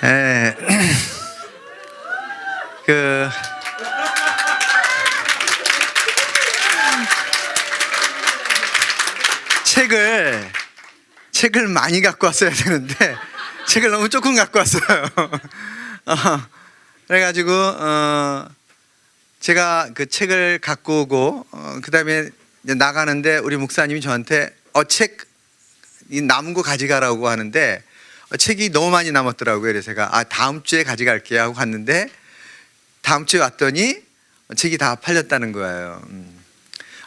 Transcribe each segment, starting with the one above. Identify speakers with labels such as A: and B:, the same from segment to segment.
A: 예. 그 책을 많이 갖고 왔어야 되는데 책을 너무 조금 갖고 왔어요. 그래가지고 제가 그 책을 갖고 오고 그 다음에 나가는데 우리 목사님이 저한테 책 이 남은 거 가져가라고 하는데 책이 너무 많이 남았더라고요. 그래서 제가 다음 주에 가져갈게요 하고 갔는데 다음 주에 왔더니 책이 다 팔렸다는 거예요.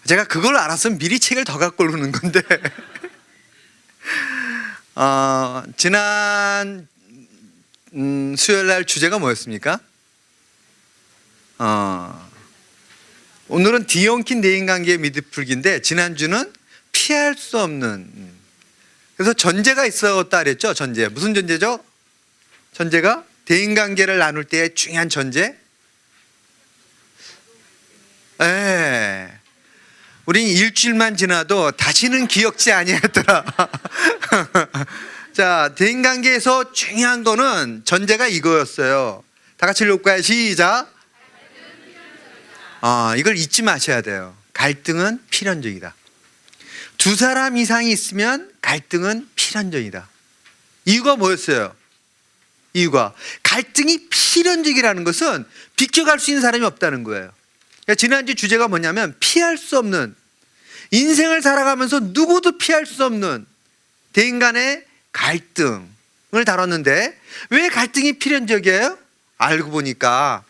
A: 제가 그걸 알았으면 미리 책을 더 갖고 오는 건데 지난 수요일날 주제가 뭐였습니까? 오늘은 뒤엉킨 대인관계의 미드풀기인데 지난주는 피할 수 없는, 그래서 전제가 있었다 그랬죠. 전제, 무슨 전제죠? 전제가 대인관계를 나눌 때의 중요한 전제. 우린 일주일만 지나도 다시는 기억지 아니했더라. 자, 대인관계에서 중요한 거는 전제가 이거였어요. 다 같이 읽을까요? 시작. 이걸 잊지 마셔야 돼요. 갈등은 필연적이다. 두 사람 이상이 있으면 갈등은 필연적이다. 이유가 뭐였어요? 이유가 갈등이 필연적이라는 것은 비껴갈 수 있는 사람이 없다는 거예요. 그러니까 지난주 주제가 뭐냐면 피할 수 없는, 인생을 살아가면서 누구도 피할 수 없는 대인 간의 갈등을 다뤘는데 왜 갈등이 필연적이에요? 알고 보니까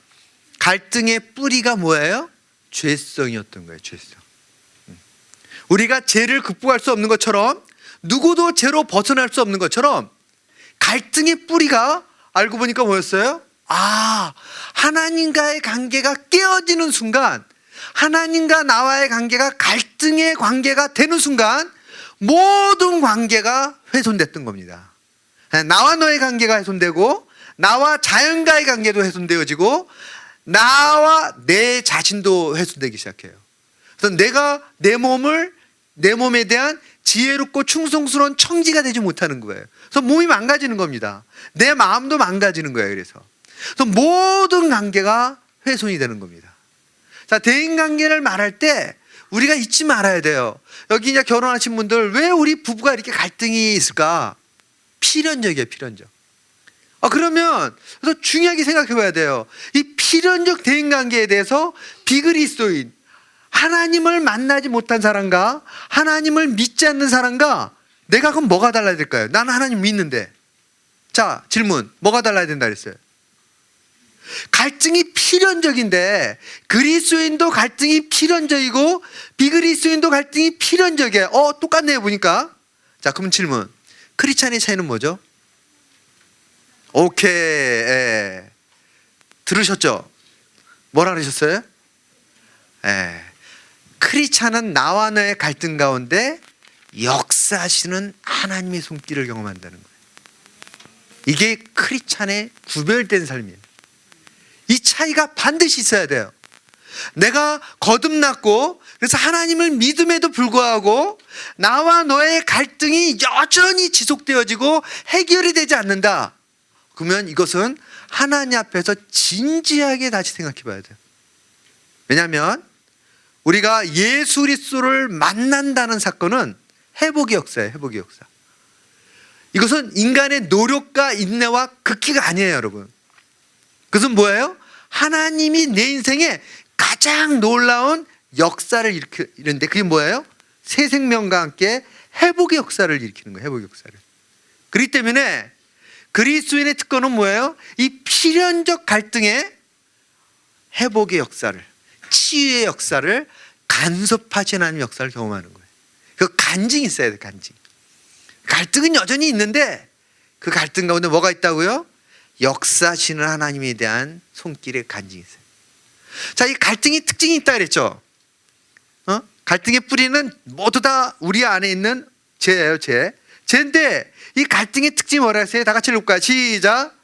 A: 갈등의 뿌리가 뭐예요? 죄성이었던 거예요. 죄성. 우리가 죄를 극복할 수 없는 것처럼, 누구도 죄로 벗어날 수 없는 것처럼 갈등의 뿌리가 알고 보니까 뭐였어요? 하나님과의 관계가 깨어지는 순간, 하나님과 나와의 관계가 갈등의 관계가 되는 순간 모든 관계가 훼손됐던 겁니다. 나와 너의 관계가 훼손되고, 나와 자연과의 관계도 훼손되어지고, 나와 내 자신도 훼손되기 시작해요. 그래서 내가 내 몸에 대한 지혜롭고 충성스러운 청지가 되지 못하는 거예요. 그래서 몸이 망가지는 겁니다. 내 마음도 망가지는 거예요. 그래서 모든 관계가 훼손이 되는 겁니다. 자, 대인관계를 말할 때 우리가 잊지 말아야 돼요. 여기 이제 결혼하신 분들, 왜 우리 부부가 이렇게 갈등이 있을까? 필연적이에요. 필연적. 그러면 그래서 중요하게 생각해 봐야 돼요. 이 필연적 대인관계에 대해서 비그리스도인, 하나님을 만나지 못한 사람과 하나님을 믿지 않는 사람과 내가 그럼 뭐가 달라야 될까요? 나는 하나님 믿는데. 자, 질문. 뭐가 달라야 된다 그랬어요? 갈등이 필연적인데 그리스도인도 갈등이 필연적이고 비그리스도인도 갈등이 필연적이에요. 똑같네요 보니까. 자, 그럼 질문. 크리스찬의 차이는 뭐죠? 오케이. 들으셨죠? 뭐라 그러셨어요? 크리스찬은 나와 너의 갈등 가운데 역사하시는 하나님의 손길을 경험한다는 거예요. 이게 크리스찬의 구별된 삶이에요. 이 차이가 반드시 있어야 돼요. 내가 거듭났고 그래서 하나님을 믿음에도 불구하고 나와 너의 갈등이 여전히 지속되어지고 해결이 되지 않는다. 그러면 이것은 하나님 앞에서 진지하게 다시 생각해 봐야 돼요. 왜냐하면 우리가 예수 그리스도를 만난다는 사건은 회복의 역사예요. 회복의 역사. 이것은 인간의 노력과 인내와 극기가 아니에요, 여러분. 그것은 뭐예요? 하나님이 내 인생에 가장 놀라운 역사를 일으키는데 그게 뭐예요? 새 생명과 함께 회복의 역사를 일으키는 거예요. 회복의 역사를. 그렇기 때문에 그리스도인의 특권은 뭐예요? 이 필연적 갈등의 회복의 역사를, 치유의 역사를 간섭하지 않는 역사를 경험하는 거예요. 그 간증이 있어야 돼요. 간증. 갈등은 여전히 있는데 그 갈등 가운데 뭐가 있다고요? 역사하시는 하나님에 대한 손길의 간증이 있어요. 자, 이 갈등이 특징이 있다 그랬죠. 갈등의 뿌리는 모두 다 우리 안에 있는 죄예요. 죄인데 이 갈등의 특징이 뭐라 했어요? 다 같이 읽을까요? 시작.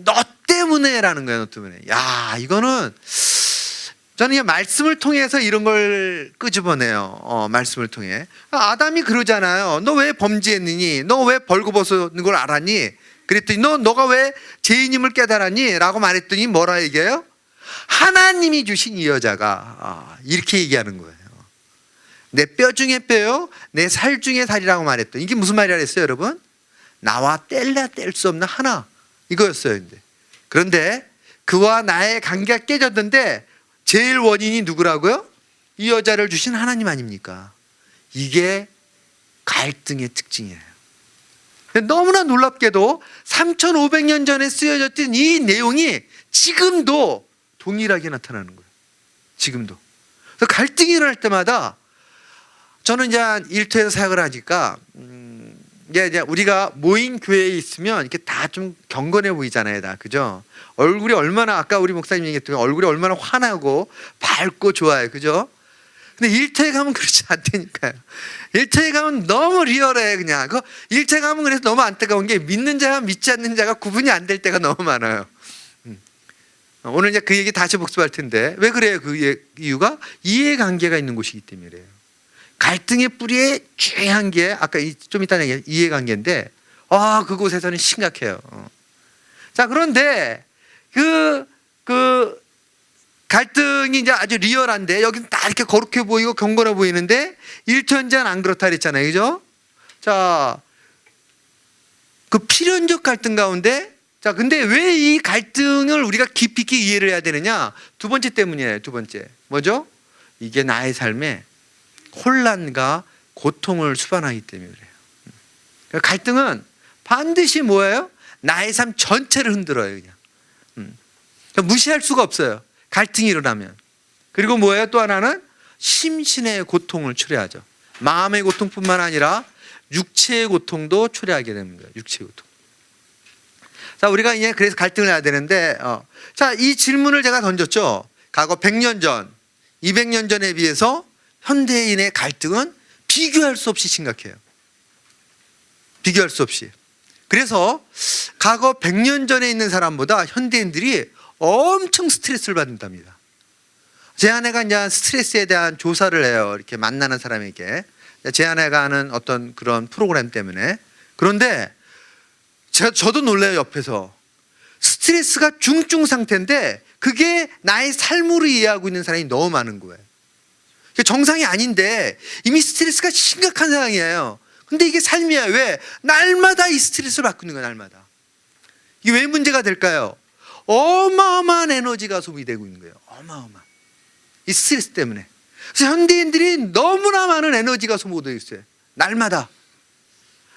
A: 너 때문에 라는 거예요. 너 때문에. 야, 이거는 저는 이 말씀을 통해서 이런 걸 끄집어내요. 말씀을 통해. 아담이 그러잖아요. 너 왜 범죄했느니? 너 왜 벌거벗은 걸 알았니? 그랬더니 너가 왜 죄인임을 깨달았니? 라고 말했더니 뭐라 얘기해요? 하나님이 주신 이 여자가 이렇게 얘기하는 거예요. 내 뼈 중에 뼈요, 내 살 중에 살이라고 말했더니 이게 무슨 말이라 했어요, 여러분? 나와 뗄래야 뗄 수 없는 하나, 이거였어요. 그런데 그와 나의 관계가 깨졌는데 제일 원인이 누구라고요? 이 여자를 주신 하나님 아닙니까? 이게 갈등의 특징이에요. 너무나 놀랍게도 3,500년 전에 쓰여졌던 이 내용이 지금도 동일하게 나타나는 거예요. 지금도. 그래서 갈등이 일어날 때마다 저는 이제 일터에서 사역을 하니까 이제 우리가 모인 교회에 있으면 이렇게 다 좀 경건해 보이잖아요, 다. 그죠? 얼굴이 얼마나, 아까 우리 목사님 얘기했던 얼굴이 얼마나 환하고 밝고 좋아요. 그죠? 근데 일터에 가면 그렇지 않다니까요. 일터에 가면 너무 리얼해, 그냥. 일터에 가면 그래서 너무 안타까운 게 믿는 자와 믿지 않는 자가 구분이 안 될 때가 너무 많아요. 오늘 이제 그 얘기 다시 복습할 텐데 왜 그래요? 그 이유가 이해관계가 있는 곳이기 때문에 그래요. 갈등의 뿌리에 중요한 게 아까 좀 이따 얘기한 이해관계인데 그곳에서는 심각해요. 자, 그런데 그 갈등이 이제 아주 리얼한데 여기는 다 이렇게 거룩해 보이고 경건해 보이는데 일터 현장은 안 그렇다 그랬잖아요, 그죠? 자, 그 필연적 갈등 가운데, 자, 근데 왜 이 갈등을 우리가 깊이 있게 이해를 해야 되느냐? 두 번째 때문이에요. 두 번째 뭐죠? 이게 나의 삶에 혼란과 고통을 수반하기 때문에 그래요. 그러니까 갈등은 반드시 뭐예요? 나의 삶 전체를 흔들어요, 그냥. 그러니까 무시할 수가 없어요. 갈등이 일어나면. 그리고 뭐예요? 또 하나는 심신의 고통을 초래하죠. 마음의 고통뿐만 아니라 육체의 고통도 초래하게 되는 거예요. 육체의 고통. 자, 우리가 이제 그래서 갈등을 해야 되는데, 자, 이 질문을 제가 던졌죠. 과거 100년 전, 200년 전에 비해서 현대인의 갈등은 비교할 수 없이 심각해요. 비교할 수 없이. 그래서 과거 100년 전에 있는 사람보다 현대인들이 엄청 스트레스를 받는답니다. 제 아내가 이제 스트레스에 대한 조사를 해요. 이렇게 만나는 사람에게. 제 아내가 하는 어떤 그런 프로그램 때문에. 그런데 저도 놀라요, 옆에서. 스트레스가 중증 상태인데 그게 나의 삶으로 이해하고 있는 사람이 너무 많은 거예요. 정상이 아닌데 이미 스트레스가 심각한 상황이에요. 근데 이게 삶이야. 왜? 날마다 이 스트레스를 받고 있는 거야, 날마다. 이게 왜 문제가 될까요? 어마어마한 에너지가 소비되고 있는 거예요. 어마어마한. 이 스트레스 때문에. 그래서 현대인들이 너무나 많은 에너지가 소모되어 있어요. 날마다.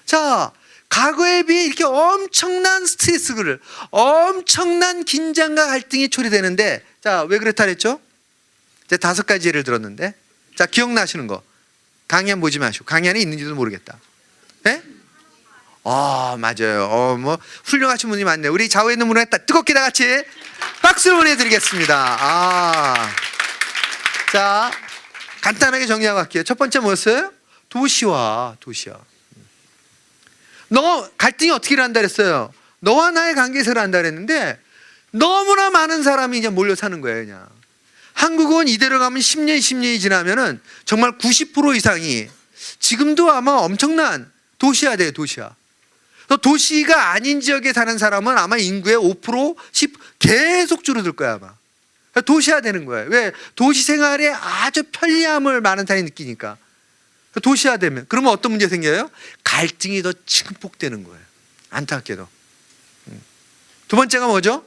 A: 자, 과거에 비해 이렇게 엄청난 스트레스를, 엄청난 긴장과 갈등이 초래되는데, 자, 왜 그렇다 그랬죠? 이제 5가지 예를 들었는데, 자, 기억나시는 거. 강연 보지 마시고. 강연에 있는지도 모르겠다. 네? 맞아요. 뭐 훌륭하신 분이 많네요. 우리 좌우에 있는 분에 뜨겁게 다 같이 박수를 보내드리겠습니다. 자, 간단하게 정리하고 갈게요. 첫 번째 뭐였어요? 도시화. 너 갈등이 어떻게 일어난다 그랬어요? 너와 나의 관계에서 일어난다 그랬는데 너무나 많은 사람이 이제 몰려 사는 거예요, 그냥. 한국은 이대로 가면 10년이 지나면은 정말 90% 이상이 지금도 아마 엄청난 도시화 돼요, 도시화. 도시가 아닌 지역에 사는 사람은 아마 인구의 5%, 10% 계속 줄어들 거야, 아마. 도시화 되는 거예요. 왜? 도시 생활에 아주 편리함을 많은 사람이 느끼니까. 도시화 되면. 그러면 어떤 문제 생겨요? 갈등이 더 증폭되는 거예요. 안타깝게도. 두 번째가 뭐죠?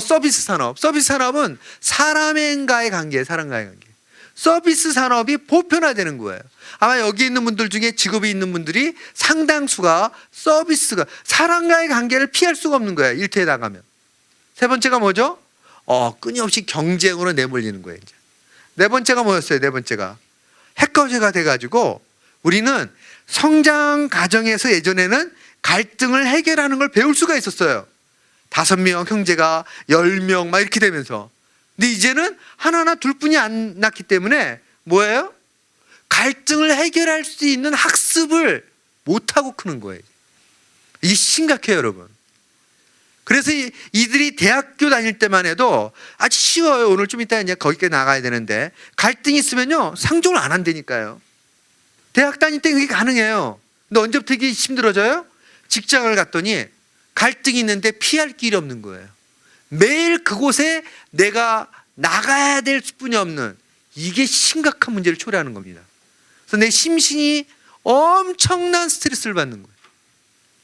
A: 서비스 산업. 서비스 산업은 사람과의 관계, 사람과의 관계. 서비스 산업이 보편화되는 거예요. 아마 여기 있는 분들 중에 직업이 있는 분들이 상당수가 서비스가, 사람과의 관계를 피할 수가 없는 거예요, 일터에 나가면. 세 번째가 뭐죠? 끊임없이 경쟁으로 내몰리는 거예요, 이제. 네 번째가 뭐였어요? 네 번째가 핵거제가 돼가지고 우리는 성장 과정에서 예전에는 갈등을 해결하는 걸 배울 수가 있었어요. 5명 형제가 10명 막 이렇게 되면서. 근데 이제는 하나나 둘뿐이 안 낳기 때문에 뭐예요? 갈등을 해결할 수 있는 학습을 못하고 크는 거예요. 이게 심각해요, 여러분. 그래서 이들이 대학교 다닐 때만 해도 아주 쉬워요. 오늘 좀 이따 이제 거기까지 나가야 되는데 갈등이 있으면요 상종을 안 한다니까요. 대학 다닐 때 그게 가능해요. 근데 언제부터 이게 힘들어져요? 직장을 갔더니 갈등이 있는데 피할 길이 없는 거예요. 매일 그곳에 내가 나가야 될 수뿐이 없는, 이게 심각한 문제를 초래하는 겁니다. 그래서 내 심신이 엄청난 스트레스를 받는 거예요.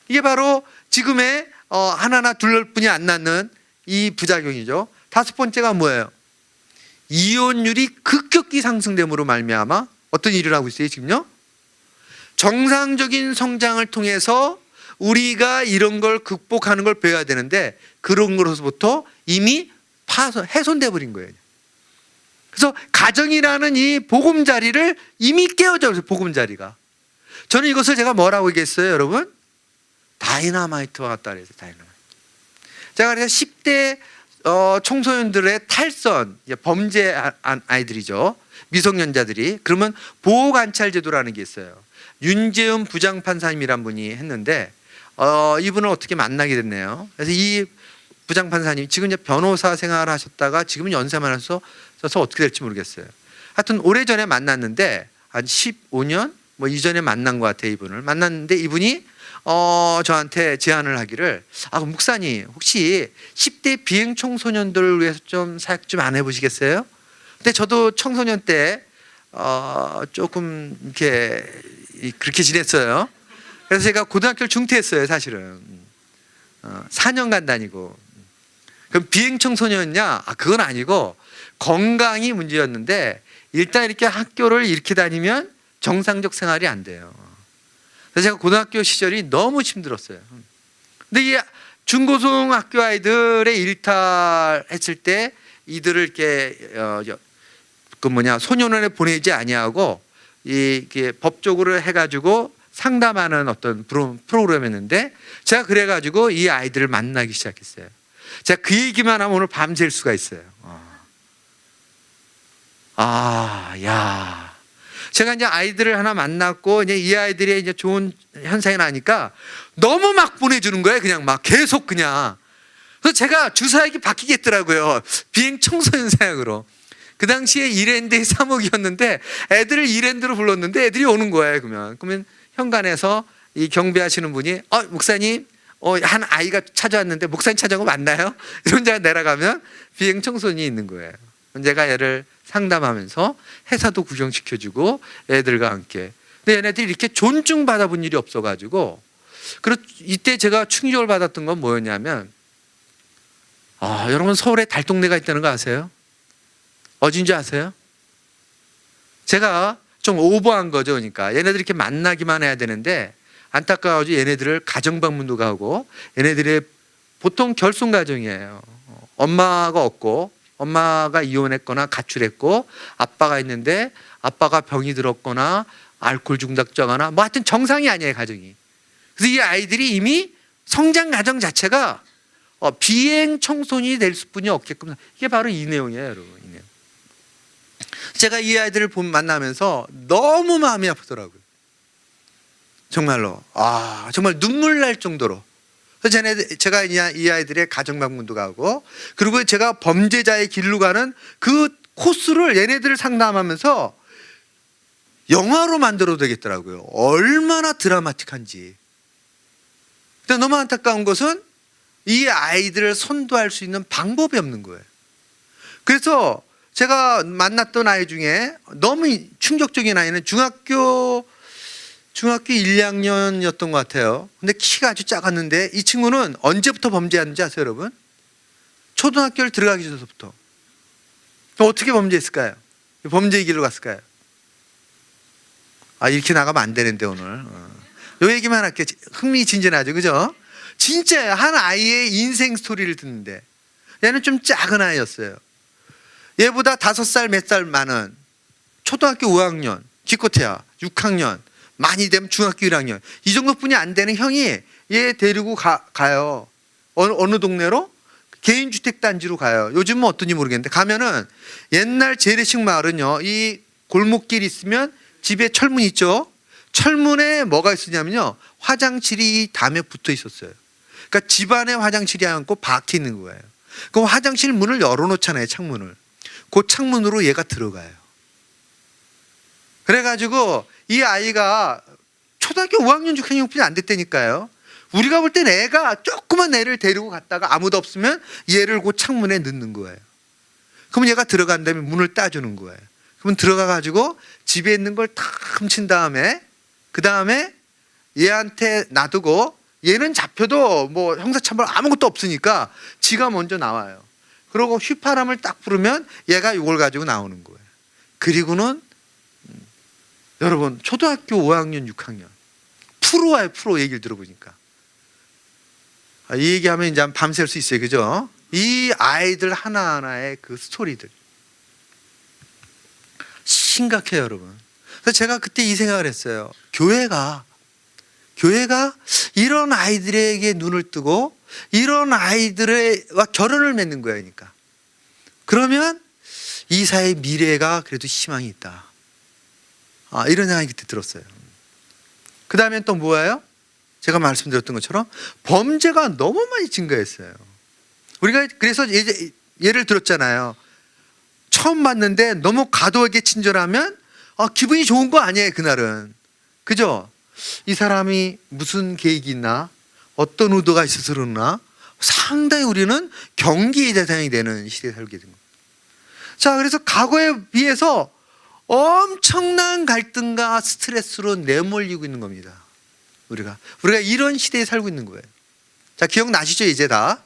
A: 이게 바로 지금의 하나나 둘뿐이 안 낳는 이 부작용이죠. 다섯 번째가 뭐예요? 이혼율이 급격히 상승됨으로 말미암아 어떤 일을 하고 있어요 지금요? 정상적인 성장을 통해서 우리가 이런 걸 극복하는 걸 배워야 되는데 그런 것으로부터 이미 훼손돼 버린 거예요. 그래서 가정이라는 이 보금자리를 이미 깨어져 버렸어요. 보금자리가. 저는 이것을 제가 뭐라고 얘기했어요 여러분? 다이너마이트와 같다 그래서 다이너마이트. 제가 그래서 10대 청소년들의 탈선, 범죄 아이들이죠. 미성년자들이. 그러면 보호관찰제도라는 게 있어요. 윤재훈 부장판사님이란 분이 했는데 이분을 어떻게 만나게 됐네요. 그래서 이 부장판사님 지금 이제 변호사 생활을 하셨다가 지금은 연세 많아서 어떻게 될지 모르겠어요. 하여튼 오래전에 만났는데 한 15년 뭐 이전에 만난 것 같아요. 이분을 만났는데 이분이 저한테 제안을 하기를 목사님 혹시 10대 비행 청소년들을 위해서 좀 사역 좀 안 해보시겠어요? 근데 저도 청소년 때 조금 이렇게 그렇게 지냈어요. 그래서 제가 고등학교를 중퇴했어요 사실은. 4년간 다니고. 그럼 비행 청소년이냐? 그건 아니고 건강이 문제였는데 일단 이렇게 학교를 이렇게 다니면 정상적 생활이 안 돼요. 그래서 제가 고등학교 시절이 너무 힘들었어요. 근데 이 중고등학교 아이들의 일탈했을 때 이들을 이렇게 소년원에 보내지 아니하고 이게 법적으로 해가지고 상담하는 어떤 프로그램이었는데 제가 그래가지고 이 아이들을 만나기 시작했어요. 제가 그 얘기만 하면 오늘 밤샐 수가 있어요. 제가 이제 아이들을 하나 만났고 이제 이 아이들의 이제 좋은 현상이 나니까 너무 막 보내주는 거예요. 그냥 막 계속 그냥. 그래서 제가 주사역이 바뀌겠더라고요. 비행 청소년 사역으로. 그 당시에 이랜드의 사목이었는데 애들을 이랜드로 불렀는데 애들이 오는 거예요. 그러면 현관에서 이 경비하시는 분이 목사님 한 아이가 찾아왔는데 목사님 찾아온 거 맞나요? 이런 자가 내려가면 비행 청소년이 있는 거예요. 제가 얘를 상담하면서 회사도 구경시켜주고 애들과 함께. 근데 얘네들이 이렇게 존중받아본 일이 없어가지고 이때 제가 충격을 받았던 건 뭐였냐면 여러분 서울에 달동네가 있다는 거 아세요? 어딘지 아세요? 제가 좀 오버한 거죠. 그러니까 얘네들이 이렇게 만나기만 해야 되는데 안타까워가지고 얘네들을 가정방문도 가고 얘네들의 보통 결손가정이에요. 엄마가 없고 엄마가 이혼했거나 가출했고 아빠가 있는데 아빠가 병이 들었거나 알코올 중독자거나 뭐 하여튼 정상이 아니에요 가정이. 그래서 이 아이들이 이미 성장 과정 자체가 비행 청소년이 될 수뿐이 없게끔, 이게 바로 이 내용이에요 여러분. 이 내용. 제가 이 아이들을 만나면서 너무 마음이 아프더라고요. 정말로 정말 눈물 날 정도로. 그래서 제가 이 아이들의 가정방문도 가고 그리고 제가 범죄자의 길로 가는 그 코스를 얘네들을 상담하면서 영화로 만들어도 되겠더라고요. 얼마나 드라마틱한지. 근데 너무 안타까운 것은 이 아이들을 선도할 수 있는 방법이 없는 거예요. 그래서 제가 만났던 아이 중에 너무 충격적인 아이는 중학교 1, 2학년이었던 것 같아요. 근데 키가 아주 작았는데 이 친구는 언제부터 범죄하는지 아세요 여러분? 초등학교를 들어가기 전부터. 어떻게 범죄했을까요? 범죄의 길로 갔을까요? 이렇게 나가면 안 되는데 오늘. 요 얘기만 할게요. 흥미진진하죠, 그죠? 진짜 한 아이의 인생 스토리를 듣는데 얘는 좀 작은 아이였어요. 얘보다 5살 몇 살 많은 초등학교 5학년, 기껏해야 6학년, 많이 되면 중학교 1학년 이 정도뿐이 안 되는 형이 얘 데리고 가요. 어느 동네로? 개인주택 단지로 가요. 요즘은 어떤지 모르겠는데 가면은 옛날 재래식 마을은요, 이 골목길 있으면 집에 철문 있죠. 철문에 뭐가 있었냐면요, 화장실이 담에 붙어 있었어요. 그러니까 집안에 화장실이 않고 박혀 있는 거예요. 그럼 화장실 문을 열어놓잖아요, 창문을. 그 창문으로 얘가 들어가요. 그래가지고 이 아이가 초등학교 5학년 6학년뿐이 안 됐다니까요. 우리가 볼 땐 애가 조그만 애를 데리고 갔다가 아무도 없으면 얘를 그 창문에 넣는 거예요. 그러면 얘가 들어간 다음에 문을 따주는 거예요. 그러면 들어가가지고 집에 있는 걸 다 훔친 다음에 그 다음에 얘한테 놔두고 얘는 잡혀도 뭐 형사처벌 아무것도 없으니까 지가 먼저 나와요. 그러고 휘파람을 딱 부르면 얘가 이걸 가지고 나오는 거예요. 그리고는 여러분 초등학교 5학년 6학년 프로와의 프로 얘기를 들어보니까 이 얘기하면 이제 밤샐 수 있어요, 그죠? 이 아이들 하나하나의 그 스토리들 심각해요, 여러분. 그래서 제가 그때 이 생각을 했어요. 교회가 이런 아이들에게 눈을 뜨고 이런 아이들과 결혼을 맺는 거야, 그러니까. 그러면 이 사회의 미래가 그래도 희망이 있다. 이런 생각이 그때 들었어요. 그 다음엔 또 뭐예요? 제가 말씀드렸던 것처럼 범죄가 너무 많이 증가했어요. 우리가 그래서 예를 들었잖아요. 처음 봤는데 너무 과도하게 친절하면 기분이 좋은 거 아니에요, 그날은. 그죠? 이 사람이 무슨 계획이 있나? 어떤 의도가 있어서 그러나? 상당히 우리는 경계의 대상이 되는 시대에 살게 된 겁니다. 자, 그래서 과거에 비해서 엄청난 갈등과 스트레스로 내몰리고 있는 겁니다. 우리가 이런 시대에 살고 있는 거예요. 자, 기억나시죠, 이제 다?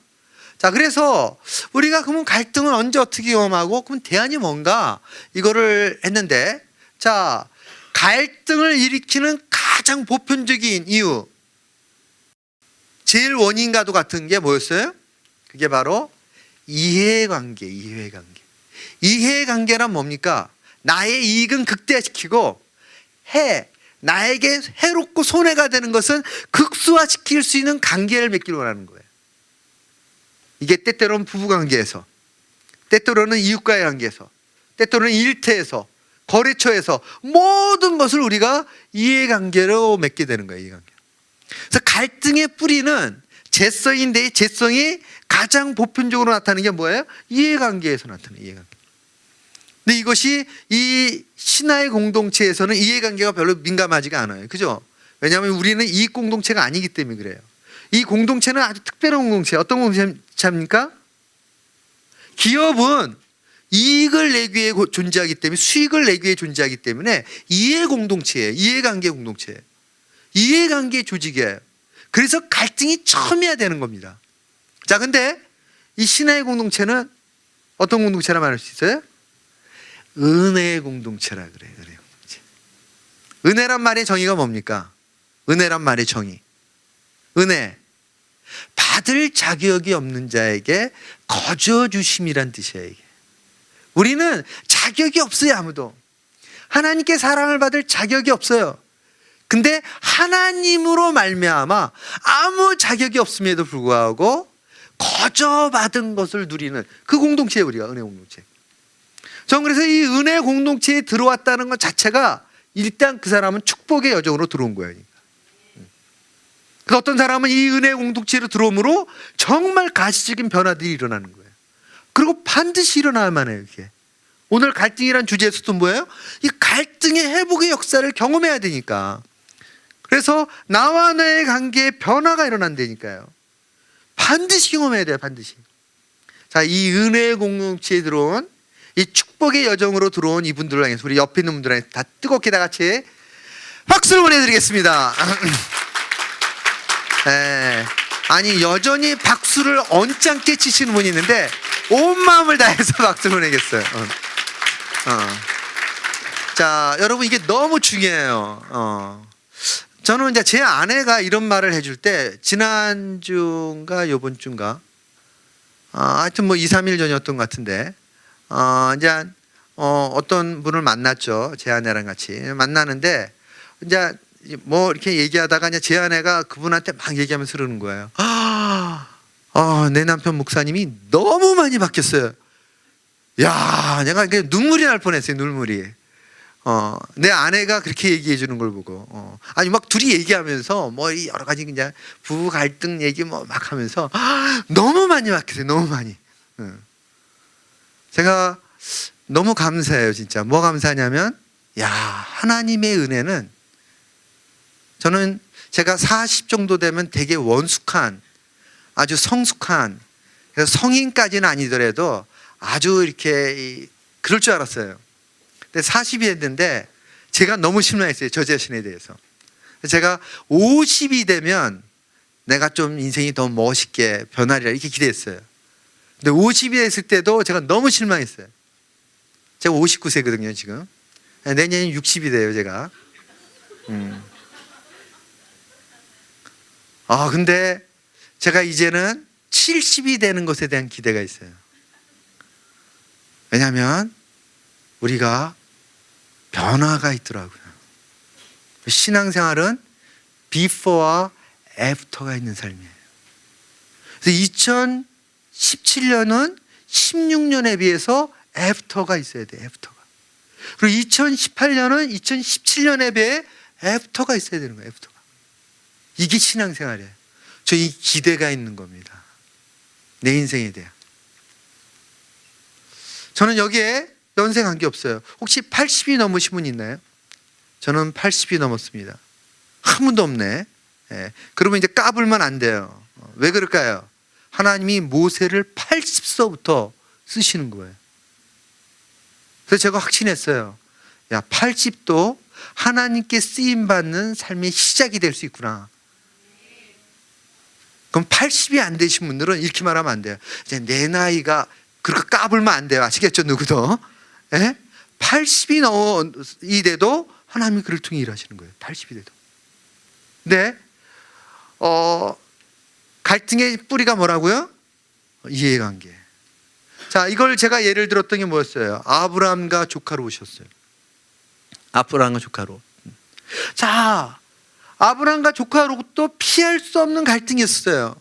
A: 자, 그래서 우리가 그러면 갈등을 언제 어떻게 경험하고 그럼 대안이 뭔가 이거를 했는데, 자, 갈등을 일으키는 가장 보편적인 이유, 제일 원인과도 같은 게 뭐였어요? 그게 바로 이해관계. 이해관계란 뭡니까? 나의 이익은 극대화시키고 나에게 해롭고 손해가 되는 것은 극소화시킬 수 있는 관계를 맺기를 원하는 거예요. 이게 때때로는 부부관계에서, 때때로는 이웃과의 관계에서, 때때로는 일터에서, 거래처에서 모든 것을 우리가 이해관계로 맺게 되는 거예요. 이해관계. 그래서 갈등의 뿌리는 재성인데 재성이 가장 보편적으로 나타나는 게 뭐예요? 이해관계에서 나타나요. 이해관계. 근데 이것이 이 신화의 공동체에서는 이해관계가 별로 민감하지가 않아요. 그죠? 왜냐하면 우리는 이익 공동체가 아니기 때문에 그래요. 이 공동체는 아주 특별한 공동체. 어떤 공동체입니까? 기업은 이익을 내기 위해 존재하기 때문에, 수익을 내기 위해 존재하기 때문에 이해 공동체예요. 이해관계 공동체예요. 이해관계 조직이에요. 그래서 갈등이 첨예해야 되는 겁니다. 자, 근데 이 신화의 공동체는 어떤 공동체라 말할 수 있어요? 은혜의 공동체라 그래요. 은혜의 공동체. 은혜란 말의 정의가 뭡니까? 은혜란 말의 정의. 은혜. 받을 자격이 없는 자에게 거저 주심이란 뜻이에요. 이게. 우리는 자격이 없어요, 아무도. 하나님께 사랑을 받을 자격이 없어요. 근데 하나님으로 말미암아 아무 자격이 없음에도 불구하고 거저 받은 것을 누리는 그 공동체예요, 우리가. 은혜 공동체. 저는 그래서 이 은혜 공동체에 들어왔다는 것 자체가 일단 그 사람은 축복의 여정으로 들어온 거예요. 그래서 어떤 사람은 이 은혜 공동체로 들어옴으로 정말 가시적인 변화들이 일어나는 거예요. 그리고 반드시 일어나야만 해요, 이게. 오늘 갈등이란 주제에서도 뭐예요? 이 갈등의 회복의 역사를 경험해야 되니까. 그래서 나와 나의 관계에 변화가 일어난다니까요. 반드시 경험해야 돼요, 반드시. 자, 이 은혜의 공동체에 들어온 이 축복의 여정으로 들어온 이분들을 향해서 우리 옆에 있는 분들한테 다 뜨겁게 다 같이 박수를 보내드리겠습니다. 네. 아니, 여전히 박수를 언짢게 치시는 분이 있는데 온 마음을 다해서 박수를 보내겠어요. 자, 여러분, 이게 너무 중요해요. 저는 이제 제 아내가 이런 말을 해줄 때 지난주인가 요번 주인가 하여튼 뭐 2, 3일 전이었던 것 같은데 이제 어떤 분을 만났죠. 제 아내랑 같이 만나는데 이제 뭐 이렇게 얘기하다가 이제 제 아내가 그분한테 막 얘기하면서 그러는 거예요. 내 남편 목사님이 너무 많이 바뀌었어요. 야, 내가 눈물이 날 뻔했어요. 눈물이. 내 아내가 그렇게 얘기해 주는 걸 보고 아니 막 둘이 얘기하면서 뭐 여러 가지 그냥 부부 갈등 얘기 뭐 막 하면서 너무 많이 맡기세요. 너무 많이. 제가 너무 감사해요. 진짜 뭐 감사하냐면 야 하나님의 은혜는 저는 제가 40 정도 되면 되게 원숙한 아주 성숙한 성인까지는 아니더라도 아주 이렇게 그럴 줄 알았어요. 근데 40이 됐는데 제가 너무 실망했어요. 저 자신에 대해서. 제가 50이 되면 내가 좀 인생이 더 멋있게 변하리라 이렇게 기대했어요. 근데 50이 됐을 때도 제가 너무 실망했어요. 제가 59세거든요 지금. 내년에 60이 돼요 제가. 근데 제가 이제는 70이 되는 것에 대한 기대가 있어요. 왜냐하면 우리가 변화가 있더라고요. 신앙생활은 before와 after가 있는 삶이에요. 그래서 2017년은 16년에 비해서 after가 있어야 돼요. after가. 그리고 2018년은 2017년에 비해 after가 있어야 되는 거예요. after가. 이게 신앙생활이에요. 저 이 기대가 있는 겁니다. 내 인생에 대한. 저는 여기에 연세 관계없어요. 혹시 80이 넘으신 분 있나요? 저는 80이 넘었습니다. 한 분도 없네. 그러면 이제 까불면 안 돼요. 왜 그럴까요? 하나님이 모세를 80서부터 쓰시는 거예요. 그래서 제가 확신했어요. 야, 80도 하나님께 쓰임받는 삶의 시작이 될 수 있구나. 그럼 80이 안 되신 분들은 이렇게 말하면 안 돼요. 이제 내 나이가 그렇게 까불면 안 돼요. 아시겠죠? 누구도. 80이 돼도 하나님이 그를 통해 일하시는 거예요. 80이 돼도. 근데 갈등의 뿌리가 뭐라고요? 이해관계. 자, 이걸 제가 예를 들었던 게 뭐였어요? 아브라함과 조카로 오셨어요. 아브라함과 조카로. 자, 아브라함과 조카로도 피할 수 없는 갈등이었어요.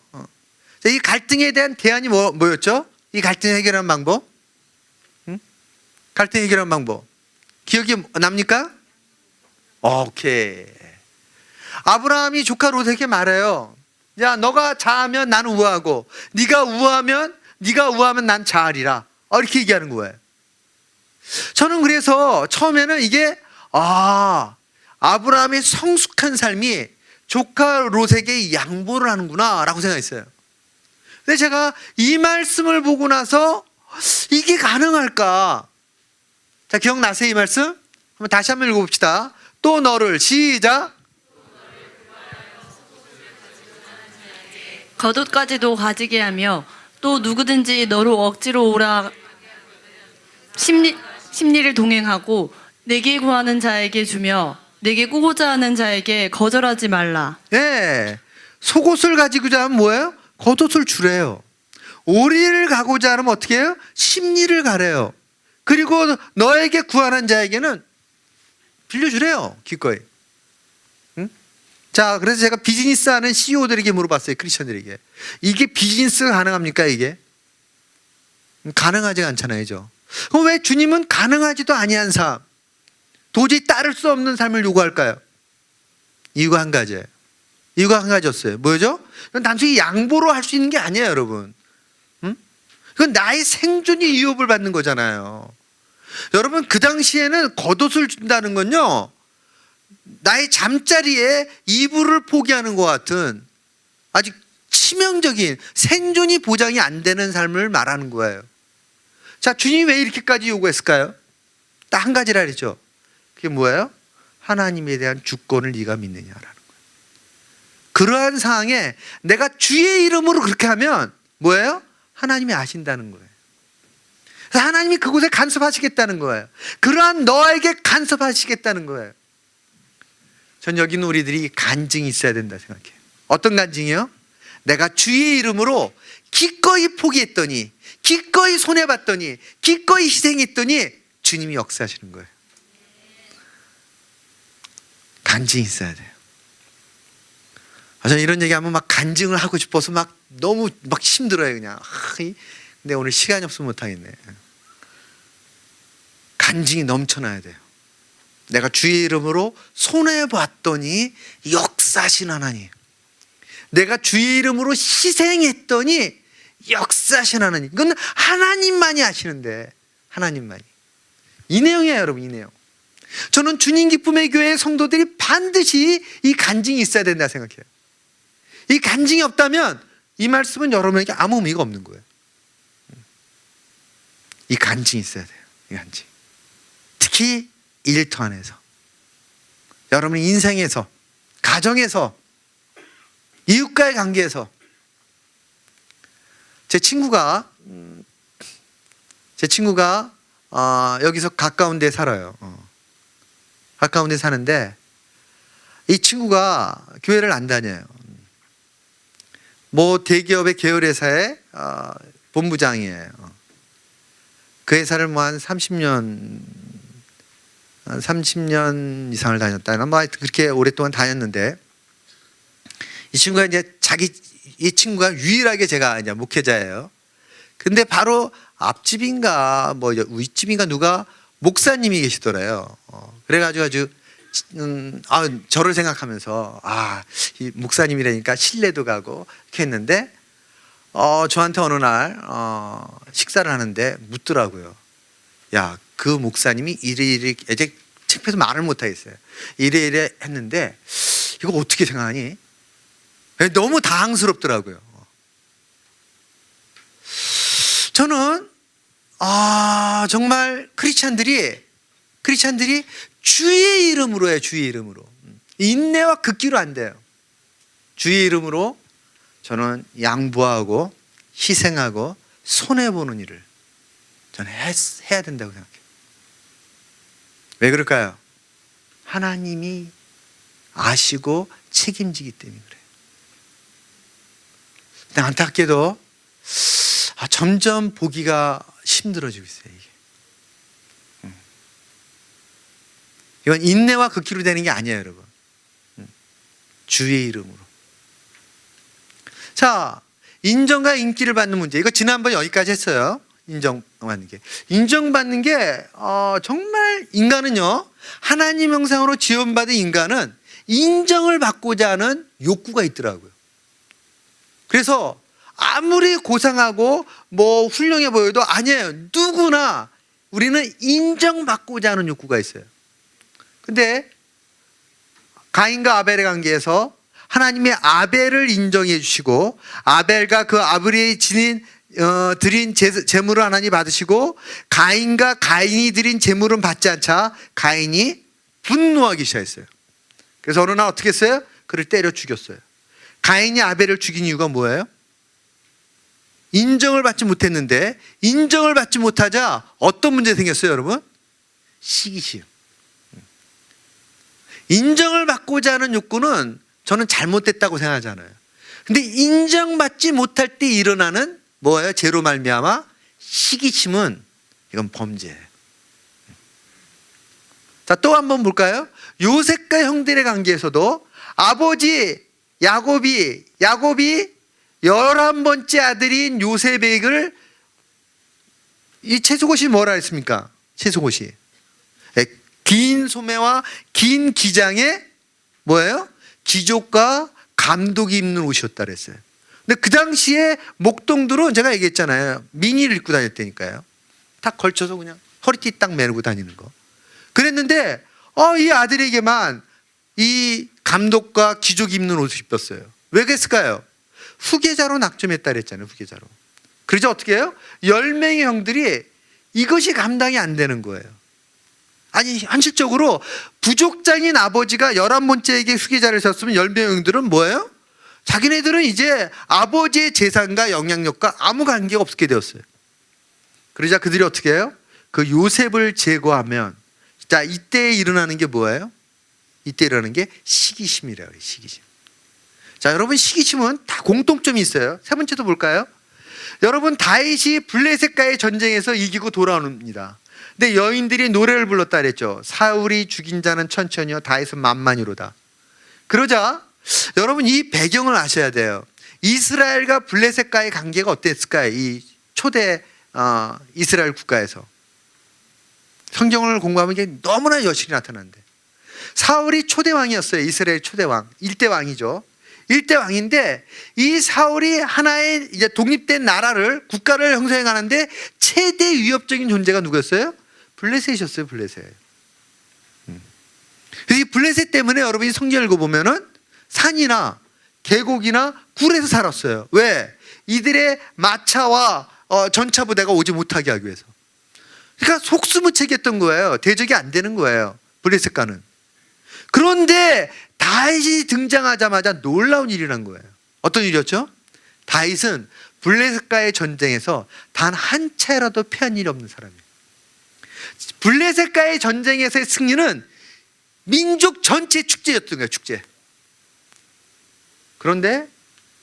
A: 이 갈등에 대한 대안이 뭐였죠? 이 갈등 해결하는 방법? 갈등 해결하는 방법. 기억이 납니까? 오케이. 아브라함이 조카 롯에게 말해요. 야, 너가 자하면 나는 우하고 네가 우하면 난 자하리라. 이렇게 얘기하는 거예요. 저는 그래서 처음에는 이게 아브라함의 성숙한 삶이 조카 롯에게 양보를 하는구나 라고 생각했어요. 근데 제가 이 말씀을 보고 나서 이게 가능할까? 자, 기억나세요 이 말씀? 한번 다시 한번 읽어봅시다. 또 너를 시작.
B: 겉옷까지도 가지게 하며 또 누구든지 너로 억지로 오라 심리를 동행하고 내게 구하는 자에게 주며 내게 꾸고자 하는 자에게 거절하지 말라.
A: 네, 속옷을 가지고자 하면 뭐예요? 겉옷을 주래요. 오리를 가고자 하면 어떻게 해요? 심리를 가래요. 그리고 너에게 구하는 자에게는 빌려주래요. 기꺼이. 응? 자, 그래서 제가 비즈니스 하는 CEO들에게 물어봤어요. 크리스천들에게. 이게 비즈니스가 가능합니까 이게? 가능하지 않잖아요. 그죠? 그럼 왜 주님은 가능하지도 아니한 삶, 도저히 따를 수 없는 삶을 요구할까요? 이유가 한 가지예요. 이유가 한 가지였어요. 뭐죠? 이건 단순히 양보로 할 수 있는 게 아니에요, 여러분. 그건 나의 생존이 위협을 받는 거잖아요. 여러분, 그 당시에는 겉옷을 준다는 건요, 나의 잠자리에 이불을 포기하는 것 같은 아주 치명적인 생존이 보장이 안 되는 삶을 말하는 거예요. 자, 주님이 왜 이렇게까지 요구했을까요? 딱 한 가지라 그랬죠. 그게 뭐예요? 하나님에 대한 주권을 네가 믿느냐라는 거예요. 그러한 상황에 내가 주의 이름으로 그렇게 하면 뭐예요? 하나님이 아신다는 거예요. 그래서 하나님이 그곳에 간섭하시겠다는 거예요. 그러한 너에게 간섭하시겠다는 거예요. 전 여기 있는 우리들이 간증이 있어야 된다 생각해요. 어떤 간증이요? 내가 주의 이름으로 기꺼이 포기했더니, 기꺼이 손해봤더니, 기꺼이 희생했더니 주님이 역사하시는 거예요. 간증이 있어야 돼요. 저는 이런 얘기하면 막 간증을 하고 싶어서 막 너무 막 힘들어요. 그냥 근데 오늘 시간이 없으면 못하겠네. 간증이 넘쳐나야 돼요. 내가 주의 이름으로 손해봤더니 역사하신 하나님, 내가 주의 이름으로 희생했더니 역사하신 하나님. 이건 하나님만이 하시는데, 하나님만이. 이 내용이에요, 여러분. 이 내용. 저는 주님 기쁨의 교회 성도들이 반드시 이 간증이 있어야 된다 생각해요. 이 간증이 없다면 이 말씀은 여러분에게 아무 의미가 없는 거예요. 이 간증이 있어야 돼요. 이 간증. 특히 일터 안에서, 여러분 인생에서, 가정에서, 이웃과의 관계에서. 제 친구가 여기서 가까운 데 살아요. 가까운 데 사는데 이 친구가 교회를 안 다녀요. 뭐 대기업의 계열회사의 본부장이에요. 그 회사를 뭐 한 30년 이상을 다녔다. 뭐 하여튼 그렇게 오랫동안 다녔는데, 이 친구가 이 친구가 유일하게 제가 이제 목회자예요. 근데 바로 앞집인가 뭐 윗집인가 누가 목사님이 계시더래요. 그래가지고 아주 저를 생각하면서 이 목사님이라니까 신뢰도 가고 이렇게 했는데, 저한테 어느 날 식사를 하는데 묻더라고요. 야, 그 목사님이 이래 이제 창피해서 말을 못 하겠어요. 이래 했는데 이거 어떻게 생각하니? 너무 당황스럽더라고요. 저는 정말 크리스찬들이 주의 이름으로 해요. 주의 이름으로. 인내와 극기로 안 돼요. 주의 이름으로 저는 양보하고 희생하고 손해보는 일을 저는 해야 된다고 생각해요. 왜 그럴까요? 하나님이 아시고 책임지기 때문에 그래요. 근데 안타깝게도 점점 보기가 힘들어지고 있어요. 이게. 이건 인내와 극기로 되는 게 아니에요, 여러분. 주의 이름으로. 자, 인정과 인기를 받는 문제. 이거 지난번 여기까지 했어요. 인정받는 게 정말 인간은요, 하나님 형상으로 지원받은 인간은 인정을 받고자 하는 욕구가 있더라고요. 그래서 아무리 고상하고 뭐 훌륭해 보여도 아니에요. 누구나 우리는 인정받고자 하는 욕구가 있어요. 근데 가인과 아벨의 관계에서 하나님의 아벨을 인정해 주시고, 아벨과 그 아벨이 드린 제물을 하나님 받으시고, 가인과 가인이 드린 제물은 받지 않자 가인이 분노하기 시작했어요. 그래서 어느 날 어떻게 했어요? 그를 때려 죽였어요. 가인이 아벨을 죽인 이유가 뭐예요? 인정을 받지 못했는데, 인정을 받지 못하자 어떤 문제 생겼어요, 여러분? 시기심. 인정을 받고자 하는 욕구는 저는 잘못됐다고 생각하잖아요. 근데 인정받지 못할 때 일어나는 뭐예요? 죄로 말미암아 시기심은 이건 범죄예요. 자, 또 한번 볼까요? 요셉과 형들의 관계에서도 아버지 야곱이 11번째 아들인 요셉에게 이 채소옷이 뭐라 했습니까? 채소옷이 긴 소매와 긴 기장에 뭐예요? 귀족과 감독이 입는 옷이었다 그랬어요. 근데 그 당시에 목동들은 제가 얘기했잖아요. 미니를 입고 다녔다니까요. 딱 걸쳐서 그냥 허리띠 딱 매고 다니는 거. 그랬는데 이 아들에게만 이 감독과 귀족이 입는 옷을 입혔어요. 왜 그랬을까요? 후계자로 낙점했다 그랬잖아요. 후계자로. 그러자 어떻게 해요? 10명의 형들이 이것이 감당이 안 되는 거예요. 아니, 현실적으로 부족장인 아버지가 11번째에게 후계자를 섰으면 10명의 형들은 뭐예요? 자기네들은 이제 아버지의 재산과 영향력과 아무 관계가 없게 되었어요. 그러자 그들이 어떻게 해요? 그 요셉을 제거하면, 자, 이때 일어나는 게 뭐예요? 이때 일어나는 게 시기심이라고 해요. 시기심. 자, 여러분, 시기심은 다 공통점이 있어요. 세 번째도 볼까요? 여러분, 다윗이 블레셋과의 전쟁에서 이기고 돌아옵니다. 근데 여인들이 노래를 불렀다 그랬죠. 사울이 죽인 자는 천천히요, 다윗은 만만히로다. 그러자 여러분, 이 배경을 아셔야 돼요. 이스라엘과 블레셋과의 관계가 어땠을까요? 이 초대 이스라엘 국가에서. 성경을 공부하면 이게 너무나 여실히 나타나는데, 사울이 초대 왕이었어요. 이스라엘 초대 왕, 1대 왕이죠. 1대 왕인데 이 사울이 하나의 이제 독립된 나라를, 국가를 형성해 가는데 최대 위협적인 존재가 누구였어요? 블레셋이었어요. 블레셋. 그래서 이 블레셋 때문에 여러분이 성경 읽어보면은 산이나 계곡이나 굴에서 살았어요. 왜? 이들의 마차와 전차 부대가 오지 못하게 하기 위해서. 그러니까 속수무책했던 거예요. 대적이 안 되는 거예요. 블레셋과는. 그런데 다윗이 등장하자마자 놀라운 일이 난 거예요. 어떤 일이었죠? 다윗은 블레셋과의 전쟁에서 단 한 차례라도 패한 일이 없는 사람이에요. 블레셋과의 전쟁에서의 승리는 민족 전체 축제였던 거예요. 축제. 그런데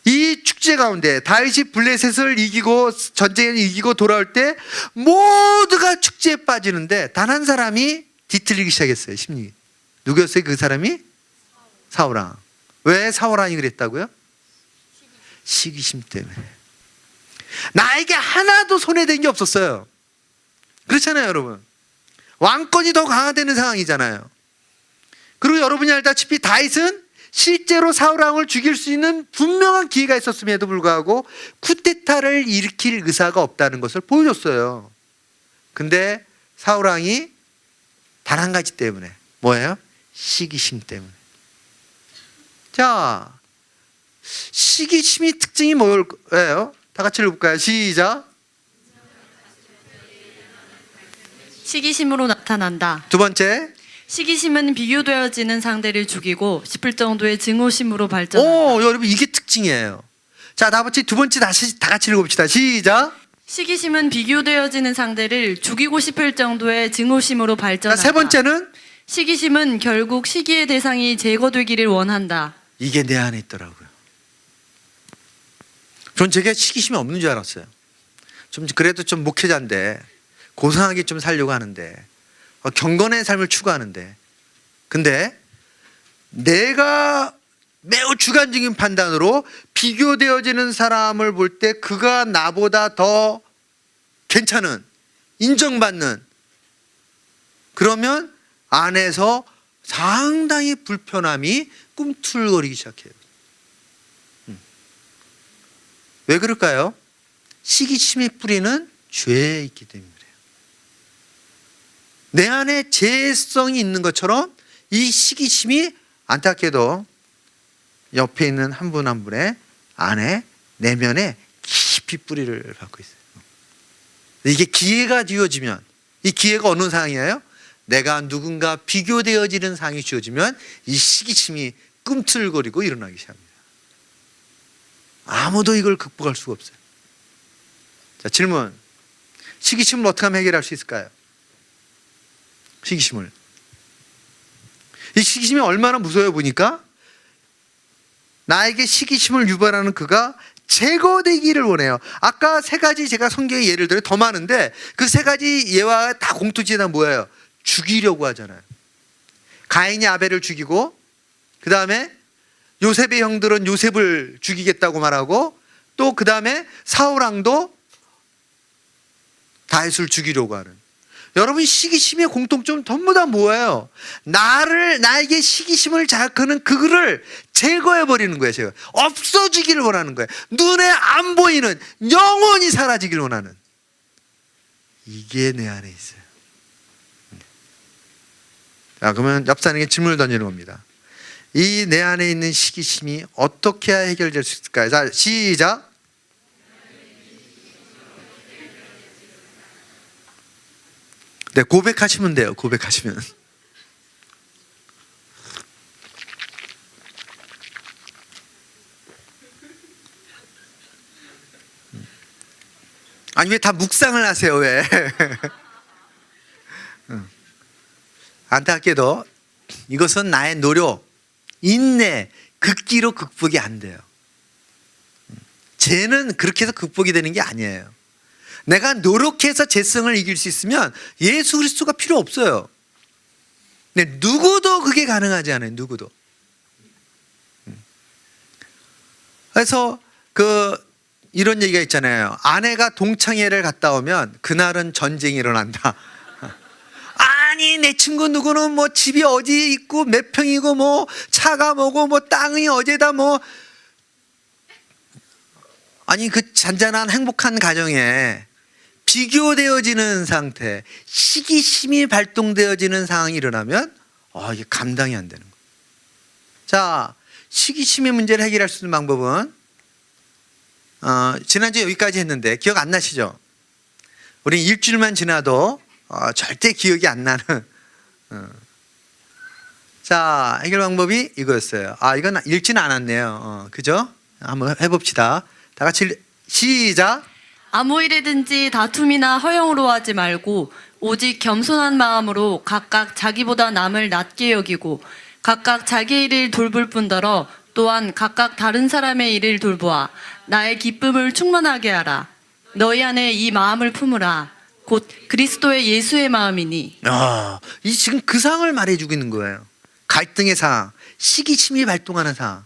A: 이 축제 가운데 다윗이 블레셋을 이기고 전쟁에 이기고 돌아올 때 모두가 축제에 빠지는데 단 한 사람이 뒤틀리기 시작했어요. 심리. 누구였어요? 그 사람이? 사울왕. 왜 사울왕이 그랬다고요? 시기심 때문에. 나에게 하나도 손해된 게 없었어요. 그렇잖아요, 여러분. 왕권이 더 강화되는 상황이잖아요. 그리고 여러분이 알다시피 다윗은 실제로 사울왕을 죽일 수 있는 분명한 기회가 있었음에도 불구하고 쿠데타를 일으킬 의사가 없다는 것을 보여줬어요. 근데 사울왕이 단 한 가지 때문에, 뭐예요? 시기심 때문에. 자, 시기심이 특징이 뭐예요? 다 같이 읽어볼까요? 시작.
B: 시기심으로 나타난다.
A: 두 번째.
B: 시기심은 비교되어지는 상대를 죽이고 싶을 정도의 증오심으로 발전한다.
A: 오, 여러분 이게 특징이에요. 자, 다같이 두 번째 다시 다 같이 읽어봅시다. 시작.
B: 시기심은 비교되어지는 상대를 죽이고 싶을 정도의 증오심으로
A: 자,
B: 발전한다.
A: 세 번째는
B: 시기심은 결국 시기의 대상이 제거되기를 원한다.
A: 이게 내 안에 있더라고요. 전 제가 시기심이 없는 줄 알았어요. 좀 그래도 좀 목회자인데 고상하게 좀 살려고 하는데 경건의 삶을 추구하는데, 근데 내가 매우 주관적인 판단으로 비교되어지는 사람을 볼 때 그가 나보다 더 괜찮은, 인정받는, 그러면 안에서 상당히 불편함이 꿈틀거리기 시작해요. 왜 그럴까요? 시기심의 뿌리는 죄에 있기 때문에 그래요. 내 안에 죄성이 있는 것처럼 이 시기심이 안타깝게도 옆에 있는 한 분 한 분의 안에, 내면에 깊이 뿌리를 받고 있어요. 이게 기회가 주어지면, 이 기회가 어느 상황이에요? 내가 누군가 비교되어지는 상황이 주어지면 이 시기심이 꿈틀거리고 일어나기 시작합니다. 아무도 이걸 극복할 수가 없어요. 자, 질문. 시기심을 어떻게 하면 해결할 수 있을까요? 시기심을. 이 시기심이 얼마나 무서워요 보니까, 나에게 시기심을 유발하는 그가 제거되기를 원해요. 아까 세 가지 제가 성경에 예를 들어 더 많은데 그 세 가지 예와 다 공통점이 뭐예요? 죽이려고 하잖아요. 가인이 아벨을 죽이고, 그 다음에 요셉의 형들은 요셉을 죽이겠다고 말하고, 또 그 다음에 사울왕도 다윗을 죽이려고 하는. 여러분, 시기심의 공통점 전부 다 뭐예요? 나에게 시기심을 자극하는 그거를 제거해 버리는 거예요. 제가 없어지기를 원하는 거예요. 눈에 안 보이는, 영원히 사라지기를 원하는. 이게 내 안에 있어요. 자, 그러면 옆 사람에게 질문을 던지는 겁니다. 이 내 안에 있는 시기심이 어떻게 해야 해결될 수 있을까요? 자, 시작. 네, 고백하시면 돼요. 고백하시면. 아니, 왜 다 묵상을 하세요? 왜? 안타깝게도 이것은 나의 노력, 인내, 극기로 극복이 안 돼요. 죄는 그렇게 해서 극복이 되는 게 아니에요. 내가 노력해서 죄성을 이길 수 있으면 예수 그리스도가 필요 없어요. 근데 누구도 그게 가능하지 않아요. 누구도. 그래서 이런 얘기가 있잖아요. 아내가 동창회를 갔다 오면 그날은 전쟁이 일어난다. 아니 내 친구 누구는 뭐 집이 어디 있고 몇 평이고 뭐 차가 뭐고 뭐 땅이 어디다 뭐 아니 그 잔잔한 행복한 가정에 비교되어지는 상태, 시기심이 발동되어지는 상황이 일어나면 이게 감당이 안 되는 거예요. 자, 시기심의 문제를 해결할 수 있는 방법은 지난주에 여기까지 했는데 기억 안 나시죠? 우리 일주일만 지나도 절대 기억이 안 나는 자, 해결 방법이 이거였어요. 이건 읽지는 않았네요. 그죠? 한번 해봅시다. 다 같이 시작.
B: 아무 일에든지 다툼이나 허영으로 하지 말고 오직 겸손한 마음으로 각각 자기보다 남을 낮게 여기고 각각 자기 일을 돌볼 뿐더러 또한 각각 다른 사람의 일을 돌보아 나의 기쁨을 충만하게 하라. 너희 안에 이 마음을 품으라. 곧 그리스도의 예수의 마음이니.
A: 이 지금 그 상황을 말해주고 있는 거예요. 갈등의 상황, 시기심이 발동하는 상황.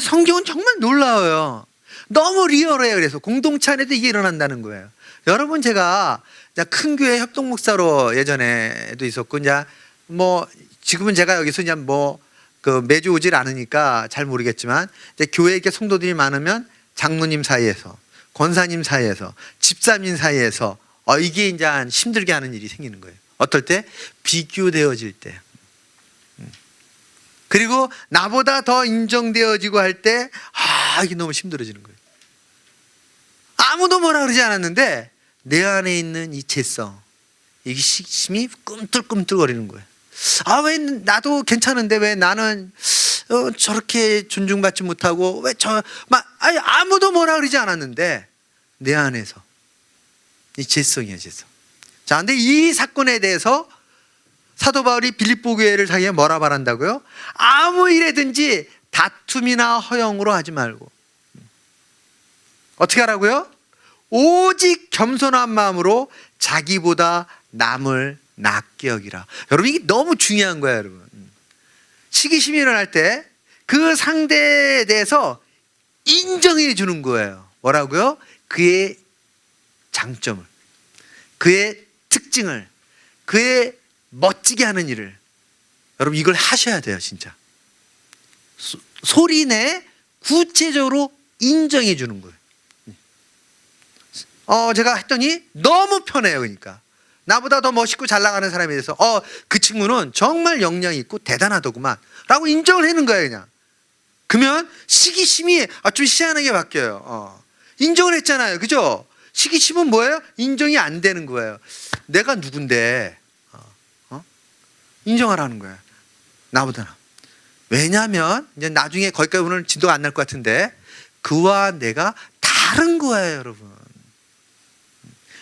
A: 성경은 정말 놀라워요. 너무 리얼해요. 그래서 공동체 안에도 이게 일어난다는 거예요. 여러분, 제가 큰 교회 협동 목사로 예전에도 있었고, 이제 뭐 지금은 제가 여기서 이제 뭐 그 매주 오질 않으니까 잘 모르겠지만, 이제 교회에 이렇게 성도들이 많으면 장로님 사이에서, 권사님 사이에서, 집사님 사이에서 이게 이제 힘들게 하는 일이 생기는 거예요. 어떨 때? 비교되어질 때. 그리고 나보다 더 인정되어지고 할 때 이게 너무 힘들어지는 거예요. 아무도 뭐라 그러지 않았는데 내 안에 있는 이 재성, 이 시기심이 꿈틀꿈틀거리는 거예요. 왜 나도 괜찮은데 왜 나는 저렇게 존중받지 못하고 왜 아무도 뭐라 그러지 않았는데 내 안에서 이 재성이에요, 재성. 자, 근데 이 사건에 대해서 사도 바울이 빌립보 교회를 자기가 뭐라 말한다고요? 아무 일에든지 다툼이나 허영으로 하지 말고 어떻게 하라고요? 오직 겸손한 마음으로 자기보다 남을 낮게 여기라. 여러분, 이게 너무 중요한 거예요, 여러분. 시기심이 일어날 때 그 상대에 대해서 인정해 주는 거예요. 뭐라고요? 그의 장점을, 그의 특징을, 그의 멋지게 하는 일을. 여러분, 이걸 하셔야 돼요, 진짜. 소리내 구체적으로 인정해 주는 거예요. 제가 했더니 너무 편해요. 그러니까 나보다 더 멋있고 잘 나가는 사람에 대해서 그 친구는 정말 역량이 있고 대단하더구만 라고 인정을 하는 거예요. 그냥 그러면 시기심이 좀 희한하게 바뀌어요. 인정을 했잖아요. 그죠? 시기심은 뭐예요? 인정이 안 되는 거예요. 내가 누군데 인정하라는 거예요. 나보다는. 왜냐하면 이제 나중에 거기까지 오늘 진도가 안 날 것 같은데 그와 내가 다른 거예요, 여러분.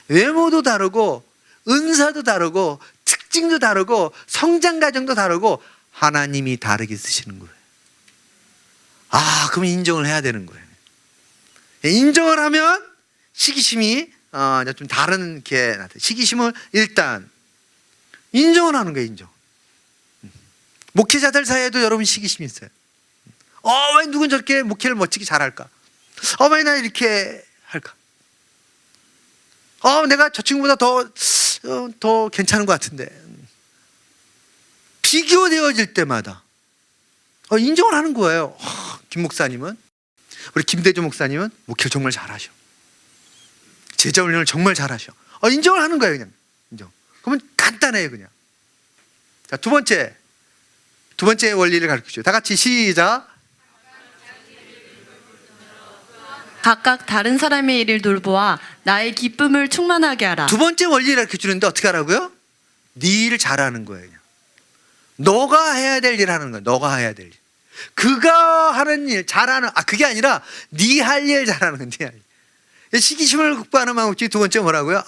A: 외모도 다르고 은사도 다르고 특징도 다르고 성장 과정도 다르고 하나님이 다르게 쓰시는 거예요. 그럼 인정을 해야 되는 거예요. 인정을 하면 시기심이 좀 다른 게 나타나요. 시기심을 일단 인정을 하는 거예요. 인정. 목회자들 사이에도 여러분 시기심이 있어요. 왜 누군 저렇게 목회를 멋지게 잘할까? 왜 나 이렇게 할까? 내가 저 친구보다 더 괜찮은 것 같은데. 비교되어질 때마다 인정을 하는 거예요. 김 목사님은, 우리 김대주 목사님은 목회를 정말 잘하셔. 제자 훈련을 정말 잘하셔. 인정을 하는 거예요, 그냥. 인정. 그러면 간단해요, 그냥. 자, 두 번째 원리를 가르치죠. 다 같이 시작.
B: 각각 다른 사람의 일을 돌보아 나의 기쁨을 충만하게 하라.
A: 두 번째 원리를 가르쳐주는데 어떻게 하라고요? 네 일 잘하는 거예요. 그냥. 너가 해야 될 일 하는 거야. 너가 해야 될 일. 그가 하는 일 잘하는, 그게 아니라 네 할 일 잘하는 거야. 네 할 일. 시기심을 극복하는 방법이 두 번째 뭐라고요?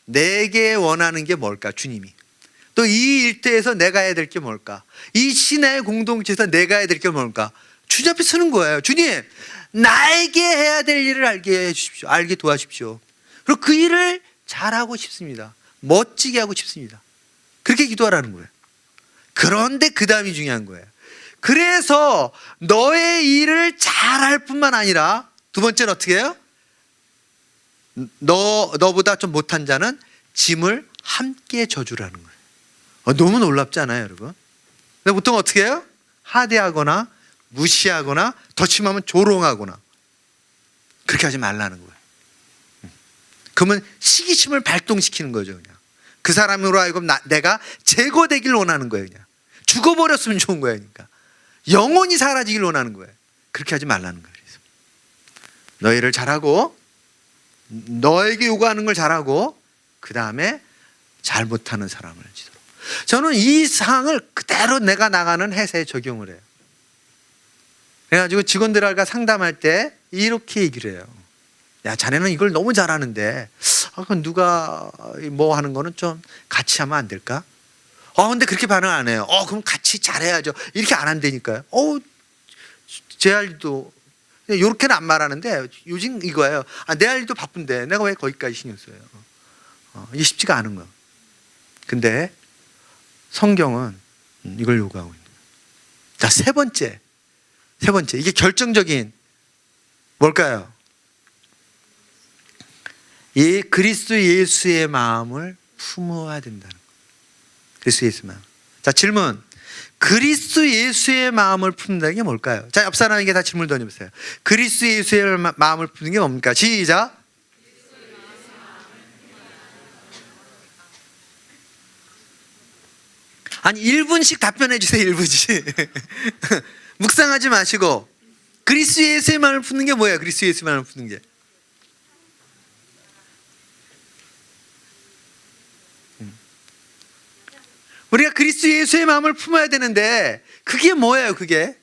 A: 내게 원하는 게 뭘까? 주님이. 또 이 일대에서 내가 해야 될 게 뭘까? 이 신의 공동체에서 내가 해야 될 게 뭘까? 주님 앞에 서는 거예요. 주님, 나에게 해야 될 일을 알게 해주십시오. 알게 도와주십시오. 그리고 그 일을 잘하고 싶습니다. 멋지게 하고 싶습니다. 그렇게 기도하라는 거예요. 그런데 그 다음이 중요한 거예요. 그래서 너의 일을 잘할 뿐만 아니라 두 번째는 어떻게 해요? 너보다 좀 못한 자는 짐을 함께 저주라는 거예요. 너무 놀랍지 않아요, 여러분? 근데 보통 어떻게 해요? 하대하거나 무시하거나 더 심하면 조롱하거나 그렇게 하지 말라는 거예요. 그러면 시기심을 발동시키는 거죠. 그냥 그 사람으로 하여금 내가 제거되길 원하는 거예요. 그냥 죽어버렸으면 좋은 거예요. 그러니까 영원히 사라지길 원하는 거예요. 그렇게 하지 말라는 거예요. 그래서 너희를 잘하고 너에게 요구하는 걸 잘하고 그 다음에 잘못하는 사람을 지도록. 저는 이 사항을 그대로 내가 나가는 회사에 적용을 해요. 그래가지고 직원들과 상담할 때 이렇게 얘기를 해요. 야, 자네는 이걸 너무 잘하는데 그럼 누가 뭐 하는 거는 좀 같이 하면 안 될까? 근데 그렇게 반응 안 해요. 그럼 같이 잘해야죠. 이렇게 안 한다니까요. 제 할 일도 이렇게는 안 말하는데 요즘 이거예요. 내 할 일도 바쁜데 내가 왜 거기까지 신경 써요? 이게 쉽지가 않은 거예요. 근데 성경은 이걸 요구하고 있는 거예요. 자, 세 번째 이게 결정적인 뭘까요? 이 그리스도 예수의 마음을 품어야 된다는 거예요. 그리스도 예수의 마음. 자, 질문. 그리스도 예수의 마음을 품는다는 게 뭘까요? 자, 옆 사람에게 다 질문 던져보세요. 그리스도 예수의 마음을 품는 게 뭡니까? 시작. 아니 1분씩 답변해 주세요. 1분씩. 묵상하지 마시고 그리스도 예수의 마음을 품는 게 뭐예요? 그리스도 예수의 마음을 품는 게. 우리가 그리스도 예수의 마음을 품어야 되는데 그게 뭐예요? 그게?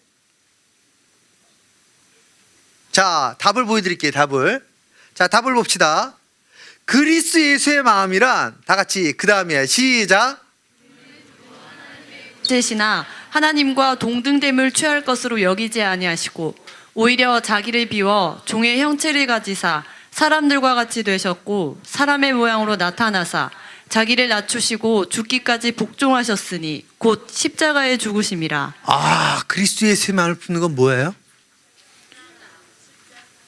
A: 자, 답을 보여드릴게요. 답을 봅시다. 그리스도 예수의 마음이란 다 같이 그 다음이에요. 시작.
B: 뜻이나 하나님과 동등됨을 취할 것으로 여기지 아니하시고 오히려 자기를 비워 종의 형체를 가지사 사람들과 같이 되셨고 사람의 모양으로 나타나사 자기를 낮추시고 죽기까지 복종하셨으니 곧 십자가에 죽으심이라.
A: 그리스도 예수의 마음을 품는 건 뭐예요?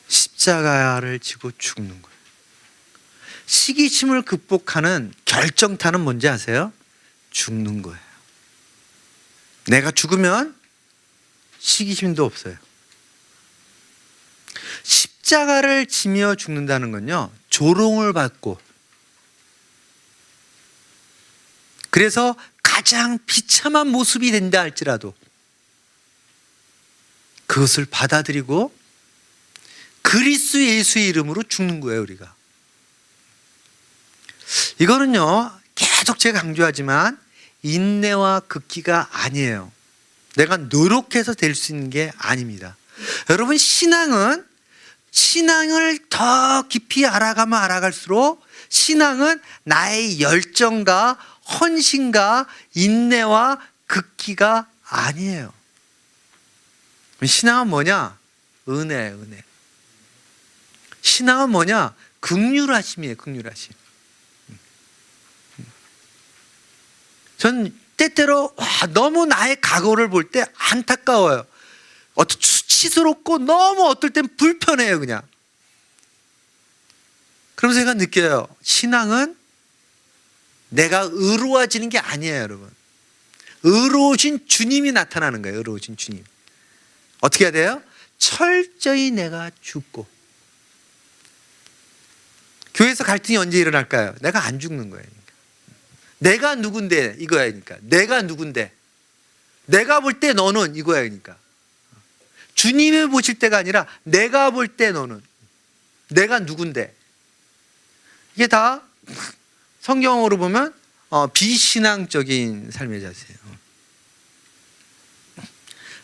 A: 십자가를 지고 죽는 거예요. 시기심을 극복하는 결정타는 뭔지 아세요? 죽는 거예요. 내가 죽으면 시기심도 없어요. 십자가를 지며 죽는다는 건요, 조롱을 받고 그래서 가장 비참한 모습이 된다 할지라도 그것을 받아들이고 그리스도 예수의 이름으로 죽는 거예요. 우리가 이거는요 계속 제가 강조하지만 인내와 극기가 아니에요. 내가 노력해서 될 수 있는 게 아닙니다. 여러분, 신앙을 더 깊이 알아가면 알아갈수록 신앙은 나의 열정과 헌신과 인내와 극기가 아니에요. 신앙은 뭐냐? 은혜. 신앙은 뭐냐? 긍휼하심이에요. 긍휼하심. 전 때때로 너무 나의 각오를 볼 때 안타까워요. 수치스럽고 너무 어떨 땐 불편해요. 그냥. 그러면서 제가 느껴요. 신앙은 내가 의로워지는 게 아니에요. 여러분, 의로우신 주님이 나타나는 거예요. 의로우신 주님. 어떻게 해야 돼요? 철저히 내가 죽고. 교회에서 갈등이 언제 일어날까요? 내가 안 죽는 거예요. 내가 누군데 이거야. 그러니까 내가 누군데, 내가 볼 때 너는 이거야. 그러니까 주님이 보실 때가 아니라 내가 볼 때 너는, 내가 누군데. 이게 다 성경으로 보면 비신앙적인 삶의 자세예요.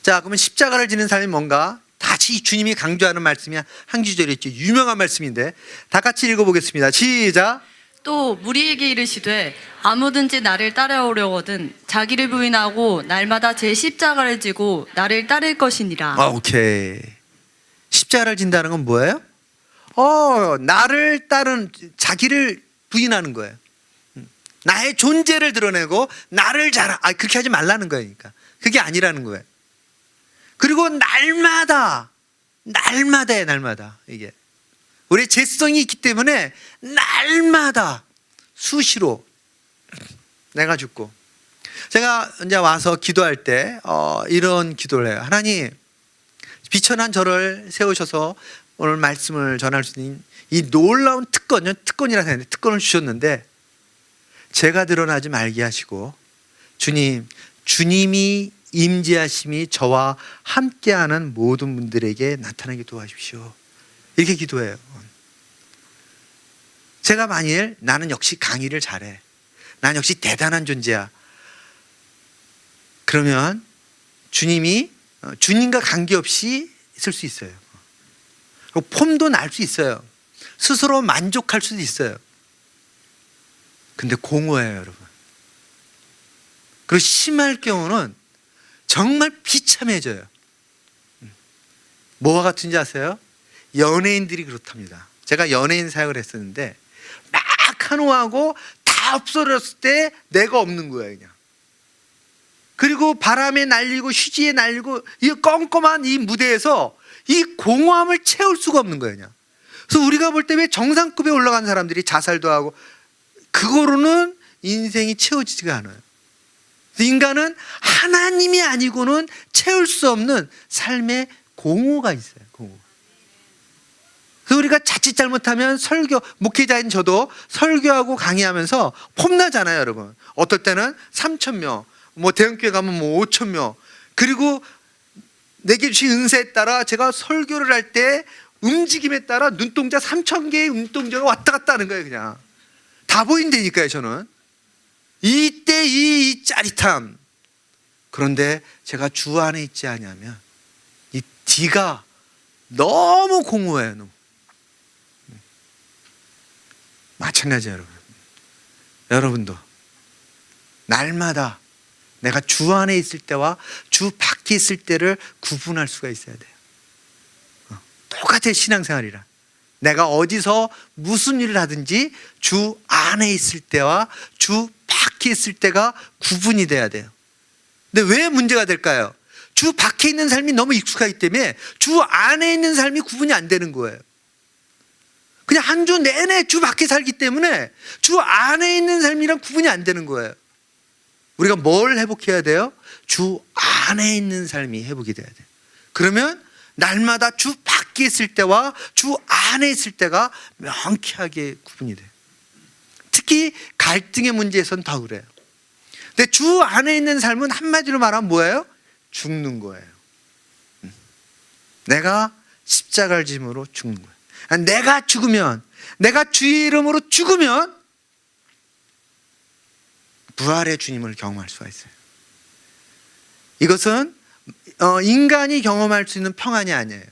A: 자, 그러면 십자가를 지는 삶이 뭔가? 다시 주님이 강조하는 말씀이 한 구절이 있죠. 유명한 말씀인데 다 같이 읽어보겠습니다. 시작.
B: 또 무리에게 이르시되 아무든지 나를 따라오려거든 자기를 부인하고 날마다 제 십자가를 지고 나를 따를 것이니라.
A: 오케이. 십자가를 진다는 건 뭐예요? 나를 따른, 자기를 부인하는 거예요. 나의 존재를 드러내고 나를 그렇게 하지 말라는 거예요. 그러니까 그게 아니라는 거예요. 그리고 날마다예요. 날마다. 이게 우리의 죄성이 있기 때문에 날마다 수시로 내가 죽고. 제가 이제 와서 기도할 때 이런 기도를 해요. 하나님, 비천한 저를 세우셔서 오늘 말씀을 전할 수 있는 이 놀라운 특권이라 생각했는데 특권을 주셨는데 제가 드러나지 말게 하시고 주님이 임재하심이 저와 함께하는 모든 분들에게 나타나게 도와주십시오. 이렇게 기도해요. 제가 만일 나는 역시 강의를 잘해, 난 역시 대단한 존재야, 그러면 주님과 관계없이 있을 수 있어요. 폼도 날 수 있어요. 스스로 만족할 수도 있어요. 근데 공허해요, 여러분. 그리고 심할 경우는 정말 비참해져요. 뭐와 같은지 아세요? 연예인들이 그렇답니다. 제가 연예인 사역을 했었는데 막 한호하고 다 없어졌을 때 내가 없는 거예요, 그냥. 그리고 바람에 날리고 휴지에 날리고 이 껌껌한 이 무대에서 이 공허함을 채울 수가 없는 거예요, 그냥. 그래서 우리가 볼 때 왜 정상급에 올라간 사람들이 자살도 하고 그거로는 인생이 채워지지가 않아요. 인간은 하나님이 아니고는 채울 수 없는 삶의 공허가 있어요. 공허. 그래서 우리가 자칫 잘못하면 목회자인 저도 설교하고 강의하면서 폼나잖아요, 여러분. 어떨 때는 3,000명, 뭐 대형교회 가면 뭐 5,000명. 그리고 내게 주신 은사에 따라 제가 설교를 할 때 움직임에 따라 눈동자 3,000개의 눈동자가 왔다 갔다 하는 거예요, 그냥. 다 보인다니까요, 저는. 이때 이 짜릿함. 그런데 제가 주 안에 있지 않으면 이 D가 너무 공허해요, 너무. 마찬가지예요, 여러분. 여러분도 날마다 내가 주 안에 있을 때와 주 밖에 있을 때를 구분할 수가 있어야 돼요. 똑같아요, 신앙생활이라. 내가 어디서 무슨 일을 하든지 주 안에 있을 때와 주 밖에 있을 때가 구분이 돼야 돼요. 근데 왜 문제가 될까요? 주 밖에 있는 삶이 너무 익숙하기 때문에 주 안에 있는 삶이 구분이 안 되는 거예요. 그냥 한 주 내내 주 밖에 살기 때문에 주 안에 있는 삶이랑 구분이 안 되는 거예요. 우리가 뭘 회복해야 돼요? 주 안에 있는 삶이 회복이 돼야 돼요. 그러면 날마다 주 밖에 있을 때와 주 안에 있을 때가 명쾌하게 구분이 돼요. 특히 갈등의 문제에서는 더 그래요. 근데 주 안에 있는 삶은 한마디로 말하면 뭐예요? 죽는 거예요. 내가 십자가를 짐으로 죽는 거예요. 내가 죽으면, 내가 주의 이름으로 죽으면 부활의 주님을 경험할 수가 있어요. 이것은 인간이 경험할 수 있는 평안이 아니에요.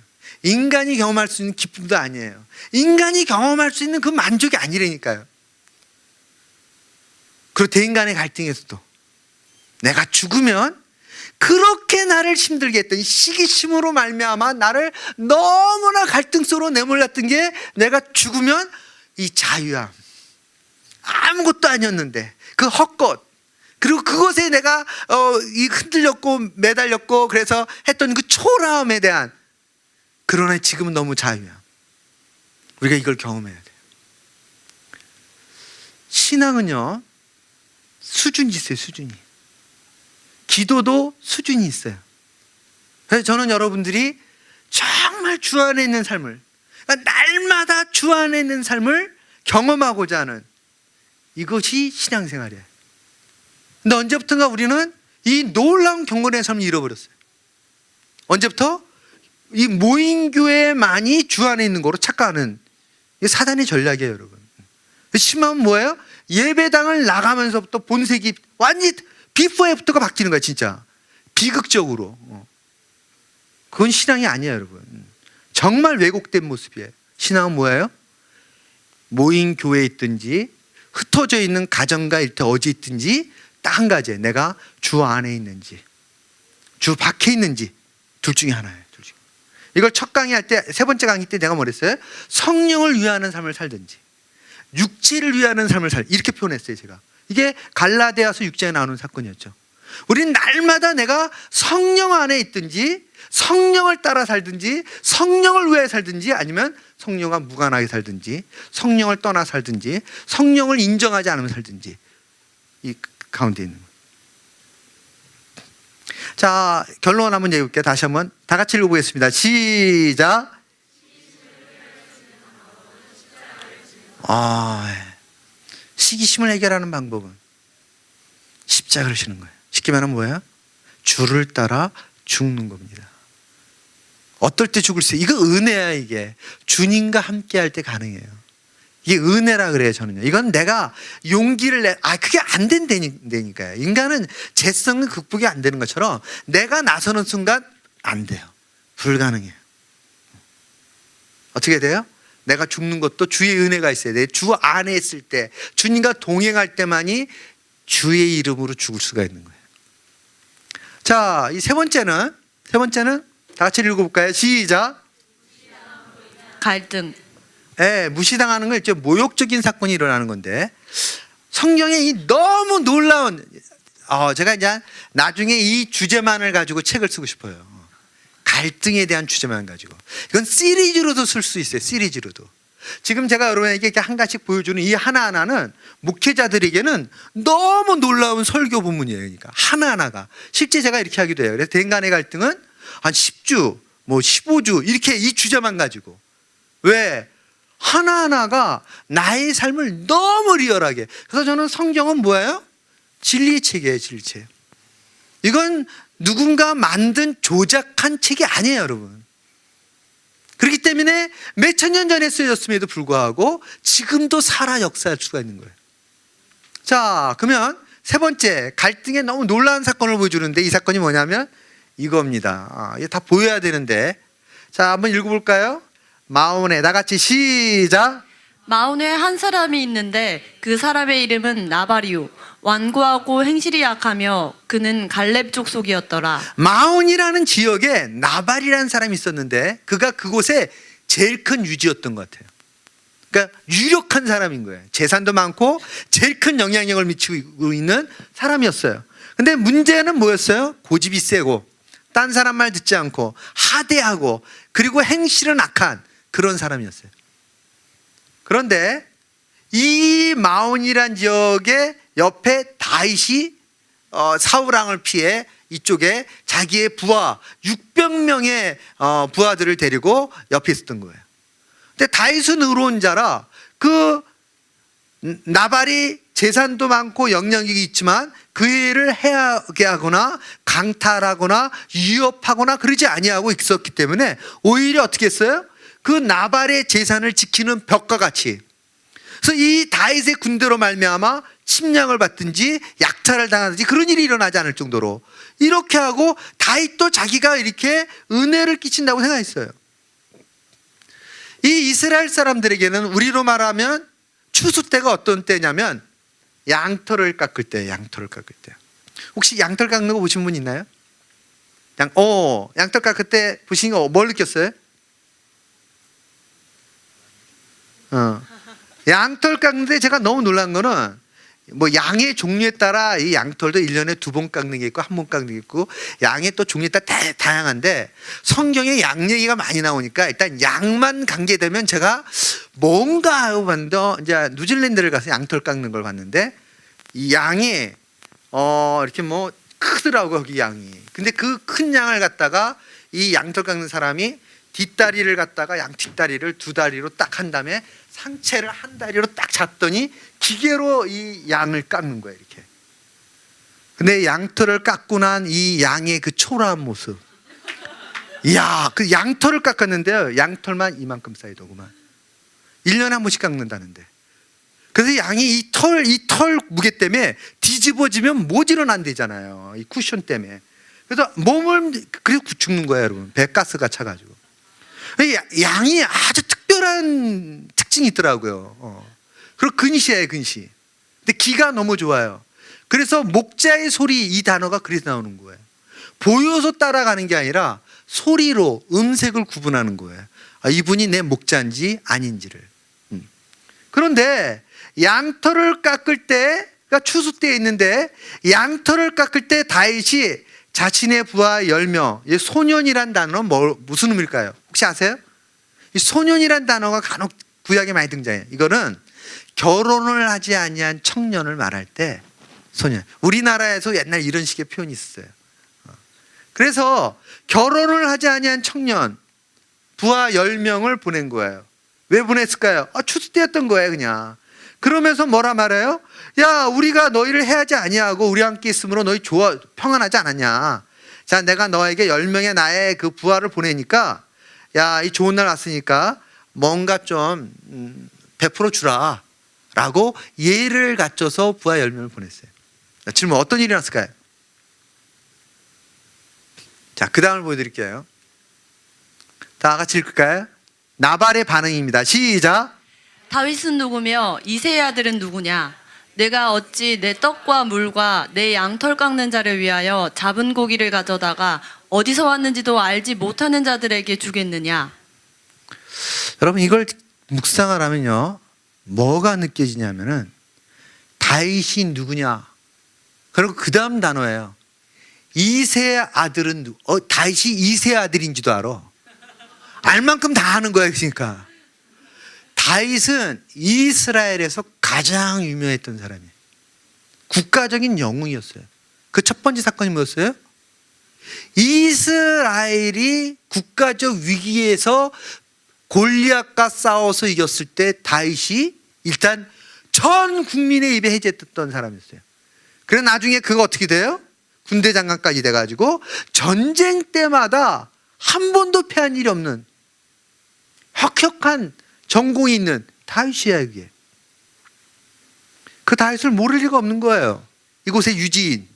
A: 인간이 경험할 수 있는 기쁨도 아니에요. 인간이 경험할 수 있는 그 만족이 아니라니까요. 그리고 대인간의 갈등에서도 내가 죽으면 그렇게 나를 힘들게 했던 이 시기심으로 말미암아 나를 너무나 갈등 속으로 내몰랐던 게 내가 죽으면 이 자유함, 아무것도 아니었는데 그 헛것, 그리고 그것에 내가 이 흔들렸고 매달렸고 그래서 했던 그 초라함에 대한, 그러나 지금은 너무 자유함. 우리가 이걸 경험해야 돼요. 신앙은요, 수준이 있어요, 수준이. 기도도 수준이 있어요. 그래서 저는 여러분들이 정말 주 안에 있는 삶을, 그러니까 날마다 주 안에 있는 삶을 경험하고자 하는 이것이 신앙생활이에요. 근데 언제부턴가 우리는 이 놀라운 경건의 삶을 잃어버렸어요. 언제부터? 이 모임교회만이 주 안에 있는 거로 착각하는, 이게 사단의 전략이에요, 여러분. 심하면 뭐예요? 예배당을 나가면서부터 본색이 완전히 비포 애프터가 바뀌는 거야, 진짜. 비극적으로. 그건 신앙이 아니에요, 여러분. 정말 왜곡된 모습이에요. 신앙은 뭐예요? 모인 교회에 있든지 흩어져 있는 가정과 일터 어디 있든지 딱 한 가지예요. 내가 주 안에 있는지 주 밖에 있는지 둘 중에 하나예요. 둘 중에. 이걸 첫 강의할 때, 세 번째 강의 때 내가 뭐랬어요? 성령을 위하는 삶을 살든지 육체를 위하는 삶을 이렇게 표현했어요, 제가. 이게 갈라디아서 6장에 나오는 사건이었죠. 우리는 날마다 내가 성령 안에 있든지 성령을 따라 살든지 성령을 위해 살든지 아니면 성령과 무관하게 살든지 성령을 떠나 살든지 성령을 인정하지 않으면 살든지 이 가운데 있는 거예요. 자, 결론 한번 얘기해볼게요. 다시 한번 다 같이 읽어보겠습니다. 시작. 시기심을 해결하는 방법은 십자가를 지는 거예요. 쉽게 말하면 뭐예요? 주를 따라 죽는 겁니다. 어떨 때 죽을 수 있어요? 이거 은혜야. 이게 주님과 함께 할 때 가능해요. 이게 은혜라 그래요. 저는요. 이건 내가 용기를 그게 안 된다니까요. 인간은 죄성은 극복이 안 되는 것처럼 내가 나서는 순간 안 돼요. 불가능해요. 어떻게 돼요? 내가 죽는 것도 주의 은혜가 있어야 돼. 주 안에 있을 때, 주님과 동행할 때만이 주의 이름으로 죽을 수가 있는 거예요. 자, 이 세 번째는 다 같이 읽어볼까요? 시작.
B: 갈등.
A: 무시당하는 건 이제 모욕적인 사건이 일어나는 건데, 성경에 이 너무 놀라운, 제가 이제 나중에 이 주제만을 가지고 책을 쓰고 싶어요. 갈등에 대한 주제만 가지고. 이건 시리즈로도 쓸 수 있어요. 시리즈로도. 지금 제가 여러분에게 이렇게 한 가지씩 보여주는 이 하나하나는 목회자들에게는 너무 놀라운 설교 본문이에요. 그러니까 하나하나가. 실제 제가 이렇게 하기도 해요. 그래서 대인 간의 갈등은 한 10주, 15주 이렇게 이 주제만 가지고. 왜? 하나하나가 나의 삶을 너무 리얼하게. 그래서 저는 성경은 뭐예요? 진리의 책이에요. 진리의 책. 이건 누군가 만든 조작한 책이 아니에요, 여러분. 그렇기 때문에 몇천 년 전에 쓰여졌음에도 불구하고 지금도 살아 역사할 수가 있는 거예요. 자, 그러면 세 번째, 갈등에 너무 놀라운 사건을 보여주는데, 이 사건이 뭐냐면 이겁니다. 이게 다 보여야 되는데, 자, 한번 읽어볼까요? 마온에 다 같이 시작.
B: 마온에 한 사람이 있는데 그 사람의 이름은 나발이요, 완고하고 행실이 약하며 그는 갈렙 족속이었더라.
A: 마온이라는 지역에 나발이라는 사람이 있었는데 그가 그곳에 제일 큰 유지였던 것 같아요. 그러니까 유력한 사람인 거예요. 재산도 많고 제일 큰 영향력을 미치고 있는 사람이었어요. 근데 문제는 뭐였어요? 고집이 세고 딴 사람 말 듣지 않고 하대하고 그리고 행실은 악한 그런 사람이었어요. 그런데 이 마온이란 지역의 옆에 다윗이 사울왕을 피해 이쪽에 자기의 부하 600명의 부하들을 데리고 옆에 있었던 거예요. 근데 다윗은 의로운 자라 그 나발이 재산도 많고 영향력이 있지만 그 일을 해하게 하거나 강탈하거나 위협하거나 그러지 아니하고 있었기 때문에 오히려 어떻게 했어요? 그 나발의 재산을 지키는 벽과 같이. 그래서 이 다윗의 군대로 말미암아 침략을 받든지 약탈을 당하든지 그런 일이 일어나지 않을 정도로 이렇게 하고 다윗도 자기가 이렇게 은혜를 끼친다고 생각했어요. 이 이스라엘 사람들에게는 우리로 말하면 추수 때가 어떤 때냐면 양털을 깎을 때, 양털을 깎을 때. 혹시 양털 깎는 거 보신 분 있나요? 양털 깎을 때 보신 거 뭘 느꼈어요? 양털 깎는데 제가 너무 놀란 거는 뭐 양의 종류에 따라 이 양털도 1년에 2번 깎는 게 있고 1번 깎는 게 있고 양의 또 종류에 따라 다양한데 성경에 양 얘기가 많이 나오니까 일단 양만 관계되면 제가 뭔가 하고 봤는데 이제 뉴질랜드를 가서 양털 깎는 걸 봤는데 이 양이 이렇게 뭐 크더라고 거기 양이. 근데 그 큰 양을 갖다가 이 양털 깎는 사람이 뒷다리를 갖다가 양 뒷다리를 두 다리로 딱 한 다음에 상체를 한 다리로 딱 잡더니 기계로 이 양을 깎는 거예요 이렇게. 근데 양털을 깎고 난 이 양의 그 초라한 모습, 이야, 그 양털을 깎았는데요 양털만 이만큼 사이더구만. 1년에 한 번씩 깎는다는데. 그래서 양이 이 털 무게 때문에 뒤집어지면 못 일어난대잖아요, 이 쿠션 때문에. 그래서 몸을 그래서 죽는 거예요 여러분. 배가스가 차가지고. 양이 아주 특별한 특징이 있더라고요. 그리고 근시예요, 근시. 근데 기가 너무 좋아요. 그래서 목자의 소리, 이 단어가 그래서 나오는 거예요. 보여서 따라가는 게 아니라 소리로 음색을 구분하는 거예요. 이분이 내 목자인지 아닌지를. 그런데 양털을 깎을 때가 추수 때에 있는데 양털을 깎을 때 다윗이 자신의 부하 10명, 소년이란 단어는 무슨 의미일까요? 혹시 아세요? 이 소년이란 단어가 간혹 구약에 많이 등장해요. 이거는 결혼을 하지 아니한 청년을 말할 때 소년. 우리나라에서 옛날 이런 식의 표현이 있었어요. 그래서 결혼을 하지 아니한 청년 부하 10명을 보낸 거예요. 왜 보냈을까요? 추수때였던 거예요, 그냥. 그러면서 뭐라 말해요? 야, 우리가 너희를 해하지 아니하고 우리와 함께 있으므로 너희 평안하지 않았냐. 자, 내가 너에게 10명의 나의 그 부하를 보내니까 야, 이 좋은 날 왔으니까 뭔가 좀 베풀어 주라 라고 예를 갖춰서 부하 10명을 보냈어요. 질문, 어떤 일이 났을까요? 자, 그 다음을 보여드릴게요. 다 같이 읽을까요? 나발의 반응입니다. 시작.
B: 다윗은 누구며 이새의 아들은 누구냐? 내가 어찌 내 떡과 물과 내 양털 깎는 자를 위하여 잡은 고기를 가져다가 어디서 왔는지도 알지 못하는 자들에게 주겠느냐?
A: 여러분, 이걸 묵상을 하면요, 뭐가 느껴지냐면은 다윗이 누구냐, 그리고 그 다음 단어예요. 이새의 아들은 다윗이 이새의 아들인지도 알아. 알 만큼 다 아는 거예요. 그러니까 다윗은 이스라엘에서 가장 유명했던 사람이에요. 국가적인 영웅이었어요. 그 첫 번째 사건이 뭐였어요? 이스라엘이 국가적 위기에서 골리앗과 싸워서 이겼을 때 다윗이 일단 전 국민의 입에 해제했던 사람이었어요. 그래서 나중에 그거 어떻게 돼요? 군대 장관까지 돼가지고 전쟁 때마다 한 번도 패한 일이 없는 혁혁한 전공이 있는 다윗이야. 그게 그 다윗을 모를 리가 없는 거예요. 이곳의 유지인,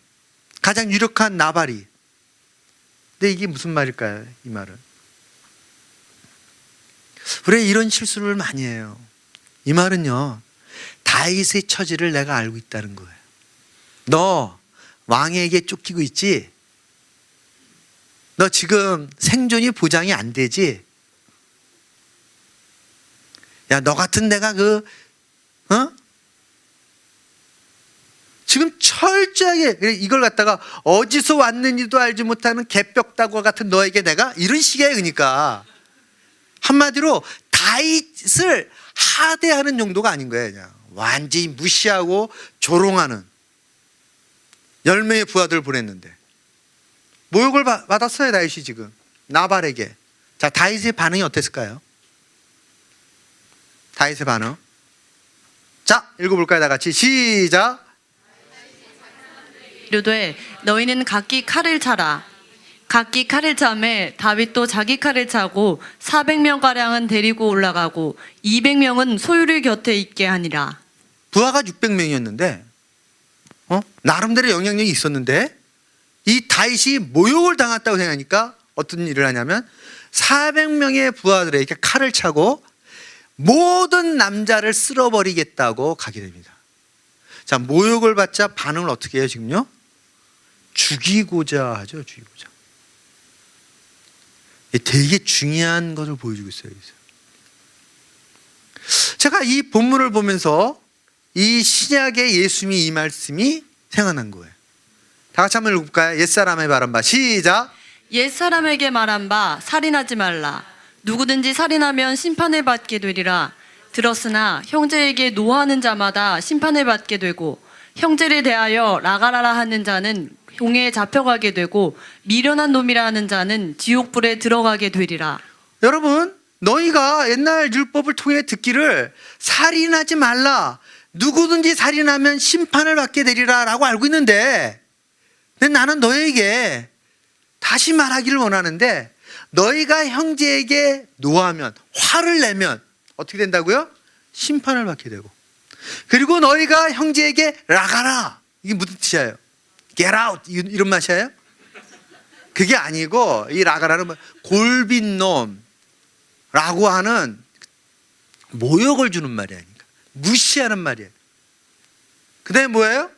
A: 가장 유력한 나발이. 근데 이게 무슨 말일까요? 이 말은 우리가 이런 실수를 많이 해요. 이 말은요, 다윗의 처지를 내가 알고 있다는 거예요. 너 왕에게 쫓기고 있지? 너 지금 생존이 보장이 안 되지? 야, 너 같은 내가 지금 철저하게 이걸 갖다가 어디서 왔는지도 알지 못하는 개벽다구와 같은 너에게 내가 이런 식이에요. 그러니까 한마디로 다윗을 하대하는 정도가 아닌 거예요. 그냥 완전히 무시하고 조롱하는 10명의 부하들을 보냈는데 모욕을 받았어요. 다윗이 지금 나발에게. 자, 다윗의 반응이 어땠을까요? 다윗의 반응. 자, 읽어볼까요? 다 같이 시작.
B: 이르되 너희는 각기 칼을 차라. 각기 칼을 차매 다윗도 자기 칼을 차고 400명가량은 데리고 올라가고 200명은 소유리 곁에 있게 하니라.
A: 부하가 600명이었는데 나름대로 영향력이 있었는데 이 다윗이 모욕을 당했다고 생각하니까 어떤 일을 하냐면 400명의 부하들에게 칼을 차고 모든 남자를 쓸어버리겠다고 가게 됩니다. 자, 모욕을 받자 반응을 어떻게 해요? 지금요? 죽이고자 하죠. 죽이고자. 되게 중요한 것을 보여주고 있어요. 여기서. 제가 이 본문을 보면서 이 신약의 예수님이 이 말씀이 생각난 거예요. 다 같이 한번 읽어볼까요? 옛사람의 말한 바 시작.
B: 옛사람에게 말한 바 살인하지 말라. 누구든지 살인하면 심판을 받게 되리라. 들었으나 형제에게 노하는 자마다 심판을 받게 되고 형제를 대하여 라가라라 하는 자는 용에 잡혀가게 되고 미련한 놈이라 하는 자는 지옥불에 들어가게 되리라.
A: 여러분, 너희가 옛날 율법을 통해 듣기를 살인하지 말라, 누구든지 살인하면 심판을 받게 되리라 라고 알고 있는데, 근데 나는 너희에게 다시 말하기를 원하는데, 너희가 형제에게 노하면, 화를 내면 어떻게 된다고요? 심판을 받게 되고, 그리고 너희가 형제에게 라가라, 이게 무슨 뜻이에요? Get out 이런 맛이에요? 그게 아니고 이 라가라는 골빈 놈라고 하는 모욕을 주는 말이 아닌가, 무시하는 말이에요. 그 다음에 뭐예요?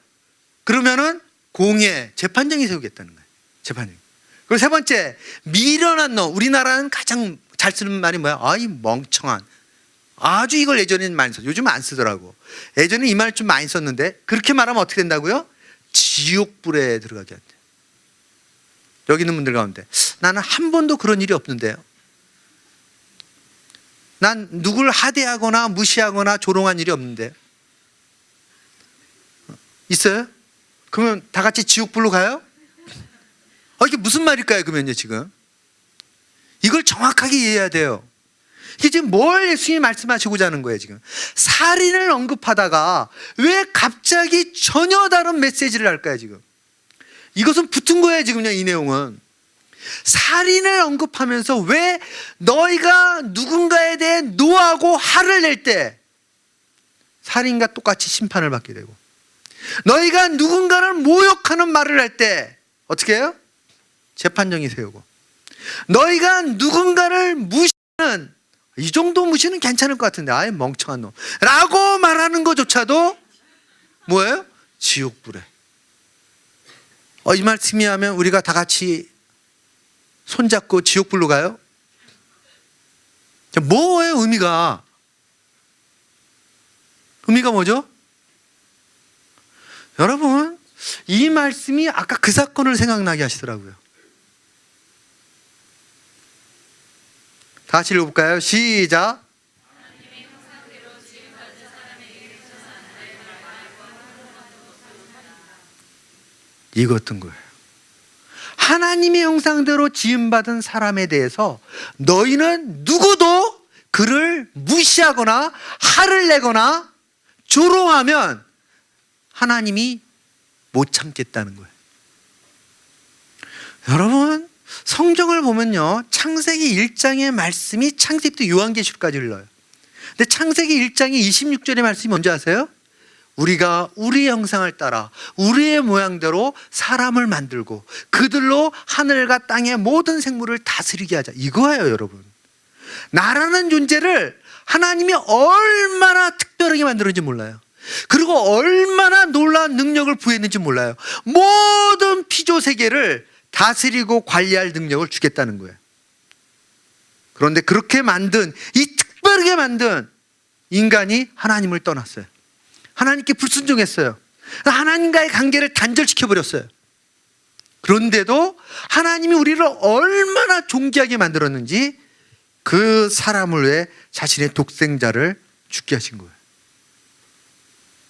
A: 그러면은 공예, 재판정이 세우겠다는 거예요. 재판정. 그리고 세 번째, 미련한 놈. 우리나라는 가장 잘 쓰는 말이 뭐야? 아이 멍청한. 아주 이걸 예전에는 많이 썼어요. 요즘은 안 쓰더라고. 예전에 이 말 좀 많이 썼는데, 그렇게 말하면 어떻게 된다고요? 지옥불에 들어가게 한대요. 여기 있는 분들 가운데 나는 한 번도 그런 일이 없는데요. 난 누굴 하대하거나 무시하거나 조롱한 일이 없는데요. 있어요? 그러면 다 같이 지옥불로 가요? 이게 무슨 말일까요? 그러면요, 지금 이걸 정확하게 이해해야 돼요. 이게 지금 뭘 예수님이 말씀하시고자 하는 거예요? 지금 살인을 언급하다가 왜 갑자기 전혀 다른 메시지를 할까요? 지금 이것은 붙은 거예요. 지금요, 이 내용은 살인을 언급하면서 왜 너희가 누군가에 대해 노하고 화를 낼 때 살인과 똑같이 심판을 받게 되고, 너희가 누군가를 모욕하는 말을 할 때 어떻게 해요? 재판정이 세우고, 너희가 누군가를 무시하는, 이 정도 무시는 괜찮을 것 같은데 아예 멍청한 놈 라고 말하는 것조차도 뭐예요? 지옥불에. 이 말씀이 하면 우리가 다 같이 손잡고 지옥불로 가요? 뭐예요? 의미가 뭐죠? 여러분, 이 말씀이 아까 그 사건을 생각나게 하시더라고요. 다 같이 읽어볼까요? 시작. 이거 어떤 거예요? 하나님의 형상대로 지음받은 사람에 대해서 너희는 누구도 그를 무시하거나 화를 내거나 조롱하면 하나님이 못 참겠다는 거예요. 여러분, 성경을 보면요, 창세기 1장의 말씀이 창세기부터 요한계시록까지 흘러요. 근데 창세기 1장의 26절의 말씀이 뭔지 아세요? 우리가 우리의 형상을 따라 우리의 모양대로 사람을 만들고 그들로 하늘과 땅의 모든 생물을 다스리게 하자, 이거예요. 여러분, 나라는 존재를 하나님이 얼마나 특별하게 만들었는지 몰라요. 그리고 얼마나 놀라운 능력을 부여했는지 몰라요. 모든 피조 세계를 다스리고 관리할 능력을 주겠다는 거예요. 그런데 그렇게 만든, 이 특별하게 만든 인간이 하나님을 떠났어요. 하나님께 불순종했어요. 하나님과의 관계를 단절시켜버렸어요. 그런데도 하나님이 우리를 얼마나 존귀하게 만들었는지 그 사람을 위해 자신의 독생자를 죽게 하신 거예요.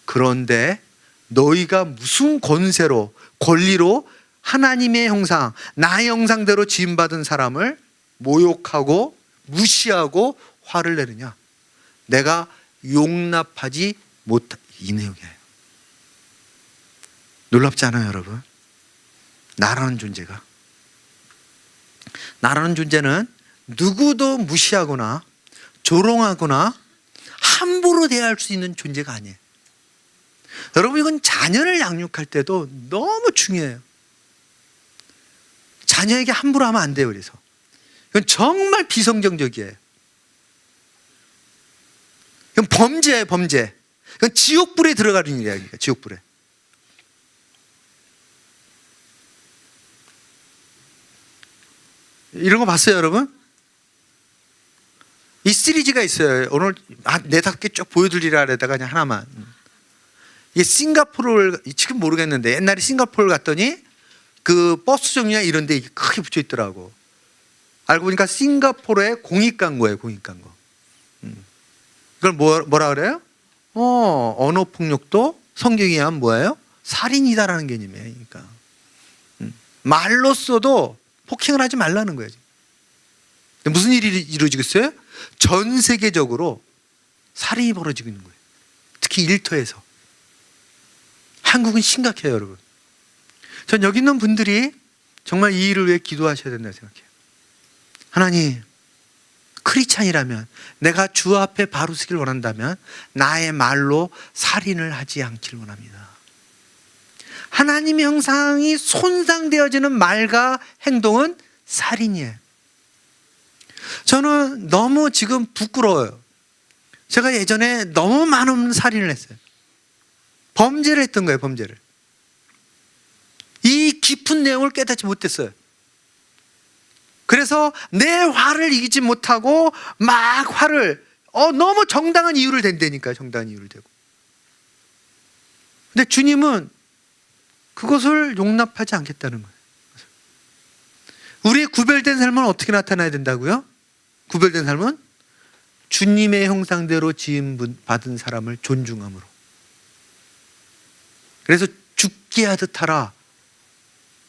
A: 그런데 너희가 무슨 권세로, 권리로 하나님의 형상, 나의 형상대로 지음받은 사람을 모욕하고 무시하고 화를 내느냐? 내가 용납하지 못하. 이 내용이에요. 놀랍지 않아요, 여러분? 나라는 존재가, 나라는 존재는 누구도 무시하거나 조롱하거나 함부로 대할 수 있는 존재가 아니에요. 여러분, 이건 자녀를 양육할 때도 너무 중요해요. 자녀에게 함부로 하면 안 돼요. 그래서 이건 정말 비성경적이에요. 이건 범죄예요, 범죄. 이건 지옥불에 들어가는 이야기예요. 지옥불에. 이런 거 봤어요, 여러분? 이 시리즈가 있어요. 오늘 4-5개 쭉 보여드리라 하다가 그냥 하나만. 이게 싱가포르를, 지금 모르겠는데 옛날에 싱가포르 갔더니 그 버스 정류장 이런 데 크게 붙여 있더라고. 알고 보니까 싱가포르의 공익광고예요, 공익광고. 이걸 뭐라 그래요? 언어 폭력도 성경에 의하면 뭐예요? 살인이다라는 개념이에요. 그러니까 말로써도 폭행을 하지 말라는 거예요. 근데 무슨 일이 이루어지겠어요? 전 세계적으로 살인이 벌어지고 있는 거예요. 특히 일터에서. 한국은 심각해요, 여러분. 전 여기 있는 분들이 정말 이 일을 위해 기도하셔야 된다고 생각해요. 하나님, 크리스찬이라면, 내가 주 앞에 바로 서길 원한다면 나의 말로 살인을 하지 않기를 원합니다. 하나님의 형상이 손상되어지는 말과 행동은 살인이에요. 저는 너무 지금 부끄러워요. 제가 예전에 너무 많은 살인을 했어요. 범죄를 했던 거예요, 범죄를. 이 깊은 내용을 깨닫지 못했어요. 그래서 내 화를 이기지 못하고 막 화를, 너무 정당한 이유를 댄다니까요. 정당한 이유를 대고. 근데 주님은 그것을 용납하지 않겠다는 거예요. 우리의 구별된 삶은 어떻게 나타나야 된다고요? 구별된 삶은 주님의 형상대로 지음 받은 사람을 존중함으로. 그래서 낫게 하듯 하라.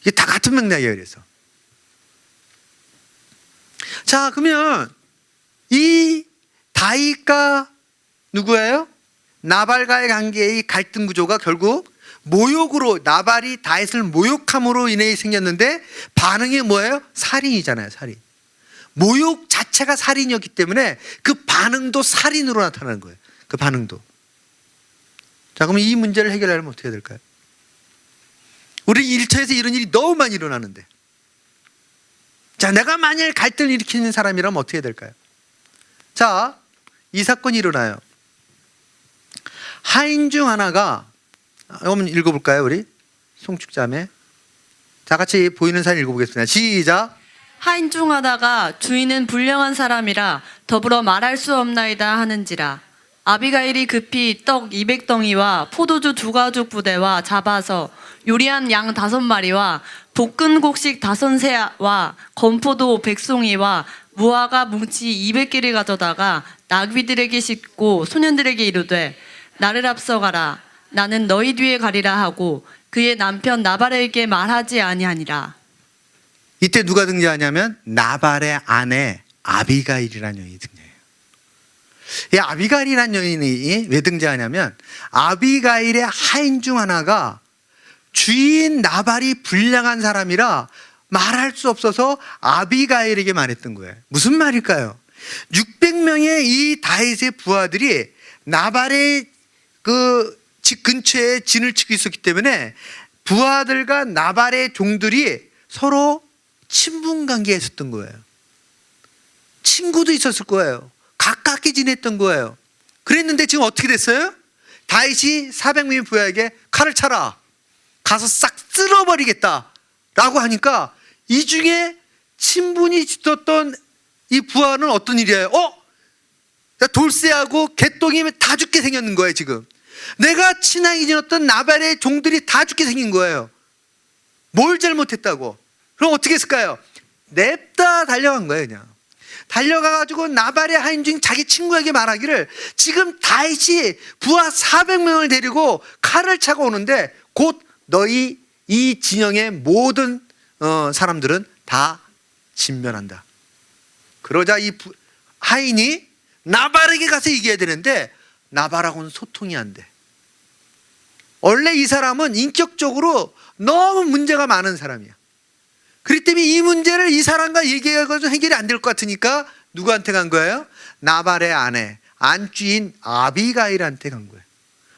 A: 이게 다 같은 맥락이에요. 그래서 자, 그러면 이 다윗과 누구예요? 나발과의 관계의 갈등 구조가 결국 모욕으로, 나발이 다윗을 모욕함으로 인해 생겼는데 반응이 뭐예요? 살인이잖아요. 살인. 모욕 자체가 살인이었기 때문에 그 반응도 살인으로 나타나는 거예요. 그 반응도. 자, 그러면 이 문제를 해결하려면 어떻게 해야 될까요? 우리 일터에서 이런 일이 너무 많이 일어나는데, 자, 내가 만일 갈등을 일으키는 사람이라면 어떻게 해야 될까요? 자, 이 사건이 일어나요. 하인 중 하나가, 한번 읽어볼까요, 우리? 송축자매. 다 같이 보이는 사진 읽어보겠습니다. 시작.
B: 하인 중 하다가 주인은 불량한 사람이라 더불어 말할 수 없나이다 하는지라. 아비가일이 급히 떡 200덩이와 포도주 2가죽 부대와 잡아서 요리한 양 5마리와 볶은 곡식 5새와 건포도 100송이와 무화과 뭉치 200개를 가져다가 나귀들에게 싣고 소년들에게 이르되 나를 앞서가라. 나는 너희 뒤에 가리라 하고 그의 남편 나발에게 말하지 아니하니라.
A: 이때 누가 등장하냐면 나발의 아내 아비가일이라는 여인이 등장해요. 이 아비가일이라는 여인이 왜 등장하냐면 아비가일의 하인 중 하나가 주인 나발이 불량한 사람이라 말할 수 없어서 아비가일에게 말했던 거예요. 무슨 말일까요? 600명의 이 다윗의 부하들이 나발의 그 집 근처에 진을 치고 있었기 때문에 부하들과 나발의 종들이 서로 친분 관계에 있었던 거예요. 친구도 있었을 거예요. 가깝게 지냈던 거예요. 그랬는데 지금 어떻게 됐어요? 다윗이 400명의 부하에게 칼을 차라. 가서 싹 쓸어버리겠다. 라고 하니까 이 중에 친분이 있었던 이 부하는 어떤 일이에요? 돌쇠하고 개똥이 다 죽게 생겼는 거예요, 지금. 내가 친하게 지냈던 나발의 종들이 다 죽게 생긴 거예요. 뭘 잘못했다고? 그럼 어떻게 했을까요? 냅다 달려간 거예요, 그냥. 달려가가지고 나발의 하인 중 자기 친구에게 말하기를 지금 다윗이 부하 400명을 데리고 칼을 차고 오는데 곧 너희 이 진영의 모든 사람들은 다 진멸한다. 그러자 이 하인이 나발에게 가서 얘기해야 되는데 나발하고는 소통이 안 돼. 원래 이 사람은 인격적으로 너무 문제가 많은 사람이야. 그렇기 때문에 이 문제를 이 사람과 얘기해가지고 해결이 안 될 것 같으니까 누구한테 간 거예요? 나발의 아내, 안주인 아비가일한테 간 거예요.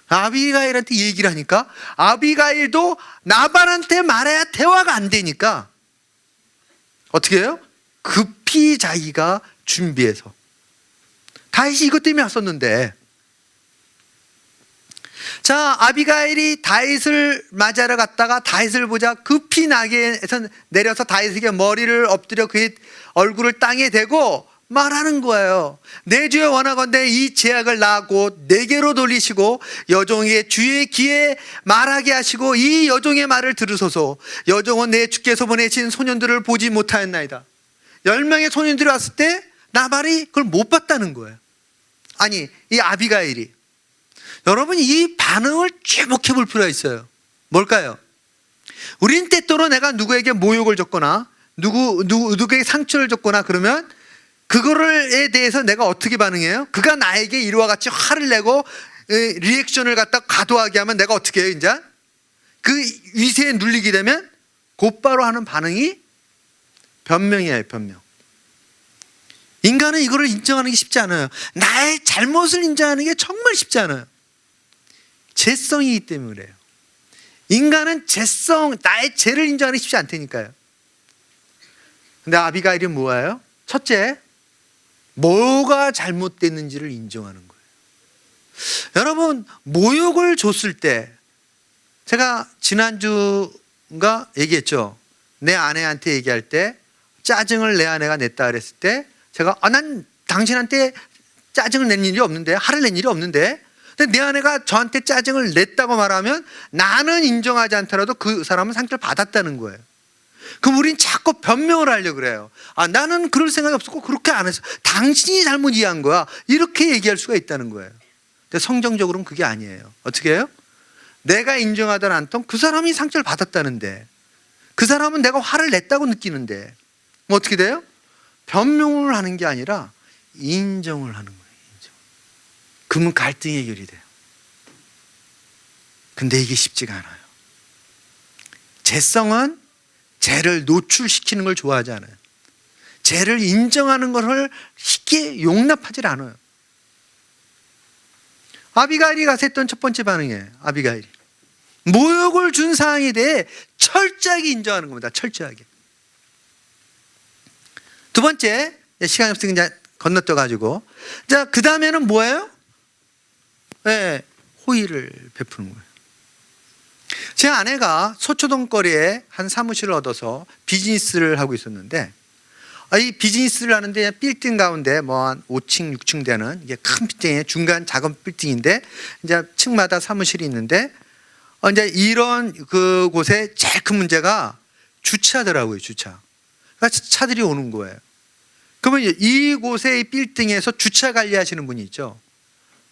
A: 아비가일한테 얘기를 하니까 아비가일도 나발한테 말해야 대화가 안 되니까 어떻게 해요? 급히 자기가 준비해서. 다윗이 이것 때문에 왔었는데, 자, 아비가일이 다윗을 맞이하러 갔다가 다윗을 보자 급히 나귀에서 내려서 다윗에게 머리를 엎드려 그의 얼굴을 땅에 대고 말하는 거예요. 내 주여 원하건대 이 제약을 나고 내게로 돌리시고 여종에게 주의 귀에 말하게 하시고 이 여종의 말을 들으소서. 여종은 내 주께서 보내신 소년들을 보지 못하였나이다. 10명의 소년들이 왔을 때 나발이 그걸 못 봤다는 거예요. 아니, 이 아비가일이. 여러분, 이 반응을 주목해 볼 필요가 있어요. 뭘까요? 우린 때때로 내가 누구에게 모욕을 줬거나 누구에게 상처를 줬거나 그러면 그거에 대해서 내가 어떻게 반응해요? 그가 나에게 이와 같이 화를 내고 리액션을 갖다 과도하게 하면 내가 어떻게 해요? 이제 그 위세에 눌리게 되면 곧바로 하는 반응이 변명이에요. 변명. 인간은 이거를 인정하는 게 쉽지 않아요. 나의 잘못을 인정하는 게 정말 쉽지 않아요. 죄성이기 때문에 그래요. 인간은 나의 죄를 인정하는 게 쉽지 않다니까요. 근데 아비가일이 뭐예요? 첫째, 뭐가 잘못됐는지를 인정하는 거예요. 여러분, 모욕을 줬을 때, 제가 지난주인가 얘기했죠. 내 아내한테 얘기할 때 짜증을 내 아내가 냈다 그랬을 때 제가 난 당신한테 짜증을 낸 일이 없는데, 화를 낸 일이 없는데, 근데 내 아내가 저한테 짜증을 냈다고 말하면 나는 인정하지 않더라도 그 사람은 상처를 받았다는 거예요. 그럼 우린 자꾸 변명을 하려고 그래요. 나는 그럴 생각이 없었고 그렇게 안 했어. 당신이 잘못 이해한 거야. 이렇게 얘기할 수가 있다는 거예요. 근데 성경적으로는 그게 아니에요. 어떻게 해요? 내가 인정하든 않든 그 사람이 상처를 받았다는데, 그 사람은 내가 화를 냈다고 느끼는데 뭐 어떻게 돼요? 변명을 하는 게 아니라 인정을 하는 거예요. 인정. 그러면 갈등이 해결이 돼요. 근데 이게 쉽지가 않아요. 죄성은 죄를 노출시키는 걸 좋아하지 않아요. 죄를 인정하는 것을 쉽게 용납하지 않아요. 아비가일이 가서 했던 첫 번째 반응이에요. 아비가일이 모욕을 준 사항에 대해 철저하게 인정하는 겁니다. 철저하게. 두 번째, 시간이 없으니까 이제 건너뛰어가지고, 자, 그 다음에는 뭐예요? 네, 호의를 베푸는 거예요. 제 아내가 서초동 거리에 한 사무실을 얻어서 비즈니스를 하고 있었는데, 이 비즈니스를 하는데 빌딩 가운데 뭐 한 5층, 6층 되는 이게 큰 빌딩에 중간 작은 빌딩인데, 이제 층마다 사무실이 있는데, 이제 이런 그 곳에 제일 큰 문제가 주차더라고요, 주차. 그러니까 차들이 오는 거예요. 그러면 이곳의 빌딩에서 주차 관리하시는 분이 있죠.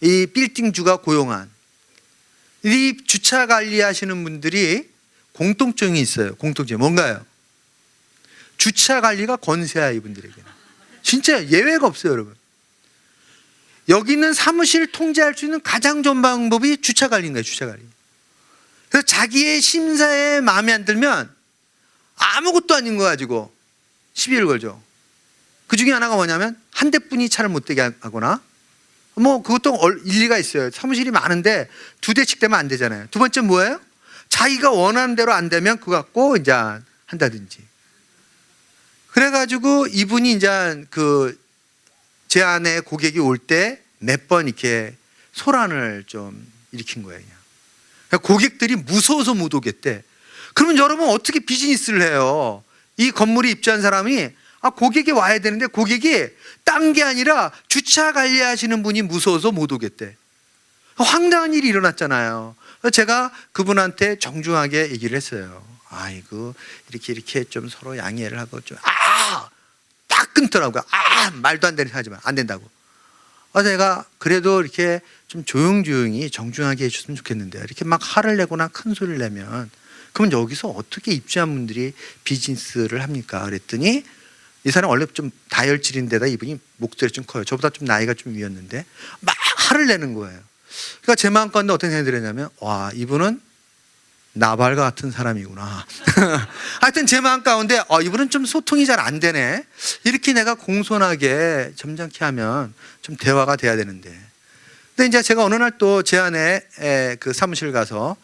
A: 이 빌딩 주가 고용한 이 주차 관리하시는 분들이 공통점이 있어요. 공통점이 뭔가요? 주차 관리가 권세야, 이분들에게는. 진짜 예외가 없어요, 여러분. 여기 있는 사무실을 통제할 수 있는 가장 좋은 방법이 주차 관리인 거예요, 주차 관리. 그래서 자기의 심사에 마음에 안 들면 아무것도 아닌 거 가지고 시비를 걸죠. 그 중에 하나가 뭐냐면 한 대뿐이 차를 못 대게 하거나, 뭐 그것도 일리가 있어요. 사무실이 많은데 두 대씩 되면 안 되잖아요. 두 번째 뭐예요? 자기가 원하는 대로 안 되면 그거 갖고 이제 한다든지. 그래가지고 이분이 이제 제 아내 고객이 올 때 몇 번 이렇게 소란을 좀 일으킨 거예요. 그러니까 고객들이 무서워서 못 오겠대. 그러면 여러분 어떻게 비즈니스를 해요? 이 건물에 입주한 사람이 고객이 와야 되는데 고객이 딴 게 아니라 주차 관리하시는 분이 무서워서 못 오겠대. 황당한 일이 일어났잖아요. 제가 그분한테 정중하게 얘기를 했어요. 아이고, 이렇게 좀 서로 양해를 하고 좀, 딱 끊더라고요. 말도 안 되는 소리 하지만 안 된다고. 내가 그래도 이렇게 좀 조용히 정중하게 해줬으면 좋겠는데, 이렇게 막 화를 내거나 큰 소리를 내면, 그러면 여기서 어떻게 입주한 분들이 비즈니스를 합니까? 그랬더니 이 사람 원래 좀 다혈질인데다 이분이 목소리 좀 커요. 저보다 좀 나이가 좀 위였는데 막 화를 내는 거예요. 그러니까 제 마음 가운데 어떤 생각이 들었냐면, 와, 이분은 나발과 같은 사람이구나. 하여튼 제 마음 가운데 이분은 좀 소통이 잘 안 되네. 이렇게 내가 공손하게 점잖게 하면 좀 대화가 돼야 되는데. 근데 이제 제가 어느 날 또 제 아내 그 사무실 가서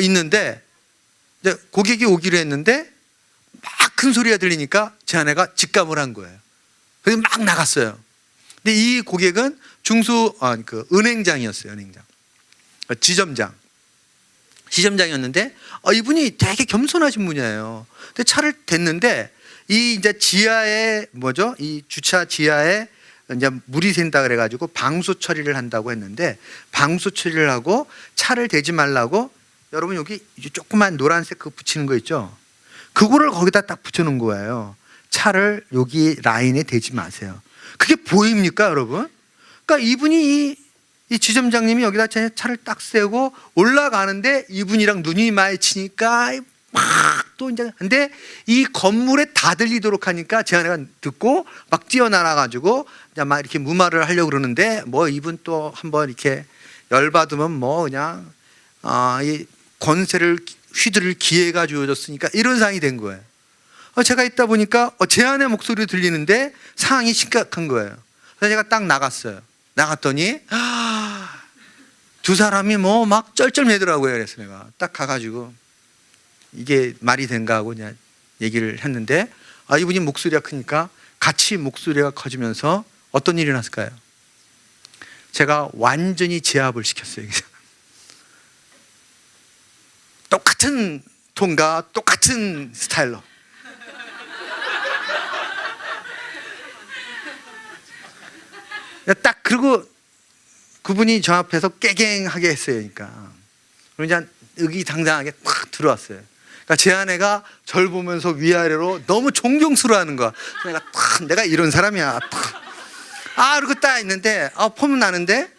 A: 있는데, 이제 고객이 오기로 했는데 막 큰 소리가 들리니까 제 아내가 직감을 한 거예요. 그래서 막 나갔어요. 근데 이 고객은 은행장이었어요. 은행장, 지점장이었는데 이분이 되게 겸손하신 분이에요. 근데 차를 댔는데 이 이제 지하에 이 주차 지하에 이제 물이 샌다 그래가지고 방수 처리를 한다고 했는데, 방수 처리를 하고 차를 대지 말라고, 여러분 여기 조그만 노란색 그거 붙이는 거 있죠? 그거를 거기다 딱 붙여놓은 거예요. 차를 여기 라인에 대지 마세요. 그게 보입니까, 여러분? 그러니까 이분이 이 지점장님이 여기다 차를 딱 세우고 올라가는데 이분이랑 눈이 마주치니까 막 또 이제, 근데 이 건물에 다 들리도록 하니까 제 아내가 듣고 막 뛰어나가가지고 막 이렇게 무마를 하려고 그러는데, 뭐 이분 또 한번 이렇게 열받으면 뭐 그냥 이 권세를 휘두를 기회가 주어졌으니까 이런 상황이 된 거예요. 제가 있다 보니까 제 아내 목소리 들리는데 상황이 심각한 거예요. 그래서 제가 딱 나갔어요. 나갔더니 두 사람이 뭐 막 쩔쩔매더라고요. 그래서 내가 딱 가가지고 이게 말이 된가 하고 그냥 얘기를 했는데, 이분이 목소리가 크니까 같이 목소리가 커지면서 어떤 일이 났을까요? 제가 완전히 제압을 시켰어요. 똑같은 톤과 똑같은 스타일로. 딱 그리고 그분이 저 앞에서 깨갱하게 했어요. 그러니까 이제 의기당당하게 탁 들어왔어요. 그러니까 제 아내가 절 보면서 위아래로 너무 존경스러워하는 거야. 내가 이런 사람이야. 그리고 딱 있는데 폼은 나는데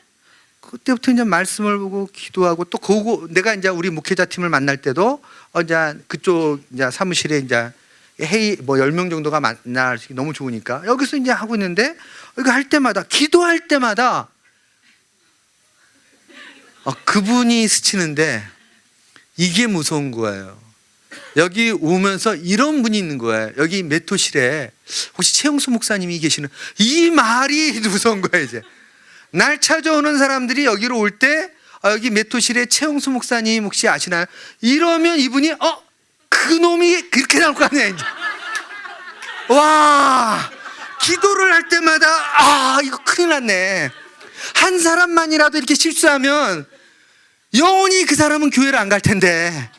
A: 그때부터 이제 말씀을 보고 기도하고 또 그거 내가 이제 우리 목회자 팀을 만날 때도 이제 그쪽 이제 사무실에 이제 회의 뭐 10명 정도가 만날 수 너무 좋으니까 여기서 이제 하고 있는데 이거 할 때마다 기도할 때마다 그분이 스치는데 이게 무서운 거예요. 여기 오면서 이런 분이 있는 거예요. 여기 메토실에 혹시 최영수 목사님이 계시는 이 말이 무서운 거예요. 이제 날 찾아오는 사람들이 여기로 올 때 여기 메토실에 최영수 목사님 혹시 아시나요? 이러면 이분이 그놈이 그렇게 나올 거 아니야 이제. 와, 기도를 할 때마다 이거 큰일 났네. 한 사람만이라도 이렇게 실수하면 영원히 그 사람은 교회를 안 갈 텐데.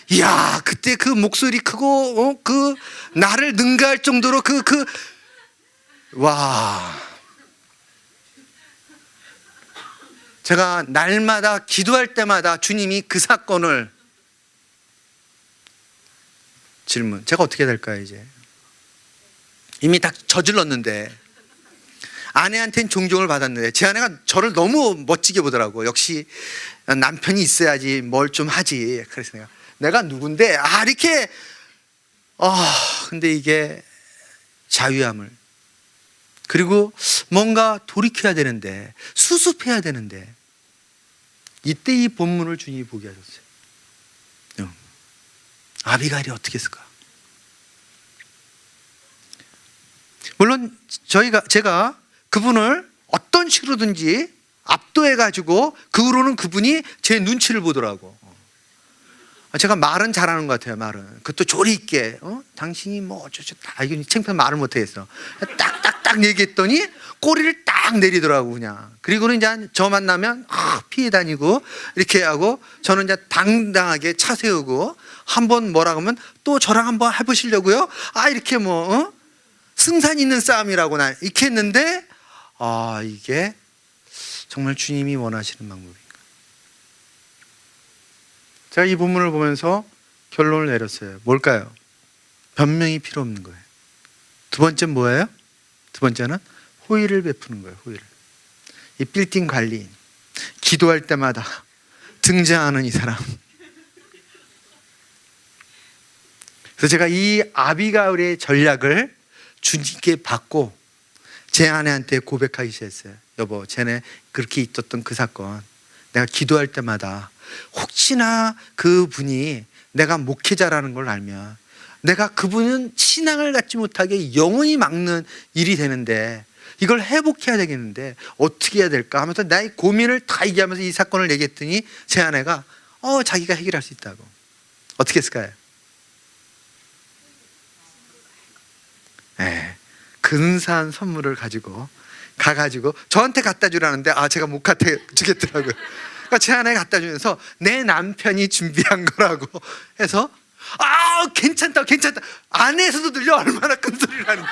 A: 이야, 그때 그 목소리 크고 그 나를 능가할 정도로 와. 제가 날마다 기도할 때마다 주님이 그 사건을 질문. 제가 어떻게 해야 될까요, 이제? 이미 다 저질렀는데 아내한테는 존경을 받았는데 제 아내가 저를 너무 멋지게 보더라고. 역시 남편이 있어야지 뭘 좀 하지. 그래서 내가 누군데 이렇게 근데 이게 자유함을 그리고 뭔가 돌이켜야 되는데 수습해야 되는데 이때 이 본문을 주님이 보게 하셨어요. 아비가일이 어떻게 했을까? 물론 제가 그분을 어떤 식으로든지 압도해가지고 그 후로는 그분이 제 눈치를 보더라고. 제가 말은 잘하는 것 같아요. 말은 그것도 조리 있게 당신이 뭐 어쩌죠 이건 창피한 말을 못하겠어. 딱딱딱 얘기했더니 꼬리를 딱 내리더라고 그냥. 그리고는 이제 저 만나면 피해 다니고 이렇게 하고 저는 이제 당당하게 차 세우고 한번 뭐라 그러면 또 저랑 한번 해보시려고요. 이렇게 승산 있는 싸움이라고 나 이렇게 했는데 이게 정말 주님이 원하시는 방법인가? 제가 이 본문을 보면서 결론을 내렸어요. 뭘까요? 변명이 필요 없는 거예요. 두 번째 뭐예요? 두 번째는 호의를 베푸는 거예요. 호의를. 이 빌딩 관리인 기도할 때마다 등장하는 이 사람. 그래서 제가 이 아비가일의 전략을 주님께 받고 제 아내한테 고백하기 시작했어요. 여보, 쟤네 그렇게 있었던 그 사건 내가 기도할 때마다 혹시나 그분이 내가 목회자라는 걸 알면 내가 그분은 신앙을 갖지 못하게 영원히 막는 일이 되는데 이걸 회복해야 되겠는데 어떻게 해야 될까 하면서 나의 고민을 다 얘기하면서 이 사건을 얘기했더니 제 아내가 자기가 해결할 수 있다고. 어떻게 했을까요? 근사한 선물을 가가지고 저한테 갖다 주라는데 제가 못 갖다 주겠더라고요. 그러니까 제 아내가 갖다 주면서 내 남편이 준비한 거라고 해서 괜찮다 아내에서도 들려. 얼마나 큰 소리를 하는지.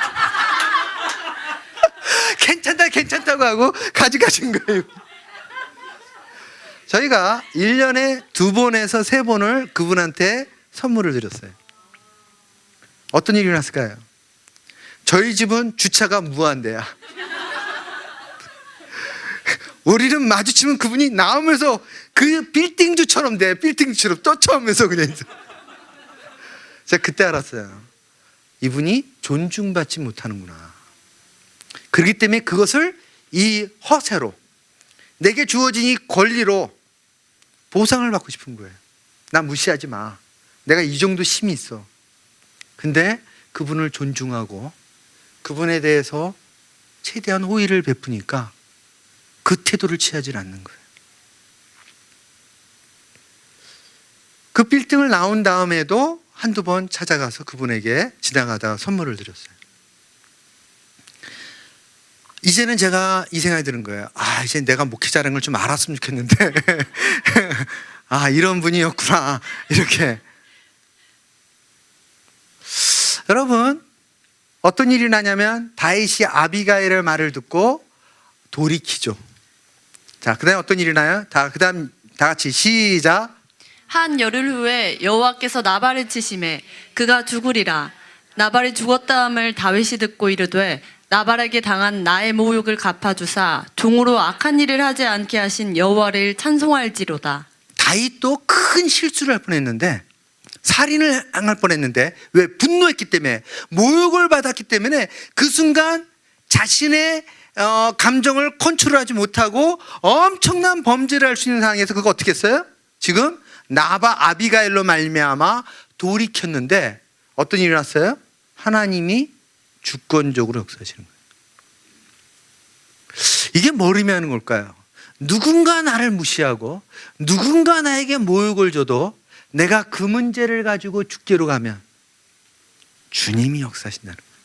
A: 괜찮다고 하고 가져가신 거예요. 저희가 1년에 2번에서 3번을 그분한테 선물을 드렸어요. 어떤 일이 일어났을까요? 저희 집은 주차가 무한대야. 우리는 마주치면 그분이 나오면서 그 빌딩주처럼 돼. 빌딩주처럼 떠쳐오면서 그냥. 제가 그때 알았어요. 이분이 존중받지 못하는구나. 그렇기 때문에 그것을 이 허세로 내게 주어진 이 권리로 보상을 받고 싶은 거예요. 나 무시하지 마. 내가 이 정도 힘이 있어. 근데 그분을 존중하고 그분에 대해서 최대한 호의를 베푸니까 그 태도를 취하지 않는 거예요. 그 빌딩을 나온 다음에도 한두 번 찾아가서 그분에게 지나가다가 선물을 드렸어요. 이제는 제가 이 생각이 드는 거예요. 이제 내가 목회자라는 걸 좀 알았으면 좋겠는데 이런 분이었구나 이렇게. 여러분 어떤 일이 나냐면 다윗이 아비가일의 말을 듣고 돌이키죠. 자, 그다음에 어떤 일이 나요? 그다음 다 같이 시작.
B: 한 열흘 후에 여호와께서 나발을 치심에 그가 죽으리라. 나발이 죽었다함을 다윗이 듣고 이르되 나발에게 당한 나의 모욕을 갚아주사 종으로 악한 일을 하지 않게 하신 여호와를 찬송할지로다.
A: 다윗도 큰 실수를 할 뻔했는데, 살인을 당할 뻔했는데, 왜? 분노했기 때문에, 모욕을 받았기 때문에 그 순간 자신의 감정을 컨트롤하지 못하고 엄청난 범죄를 할 수 있는 상황에서 그거 어떻게 했어요? 지금 나바 아비가일로 말미암아 돌이켰는데 어떤 일이 났어요? 하나님이 주권적으로 역사하시는 거예요. 이게 뭘 의미하는 걸까요? 누군가 나를 무시하고 누군가 나에게 모욕을 줘도 내가 그 문제를 가지고 주께로 가면 주님이 역사하신다는 거예요.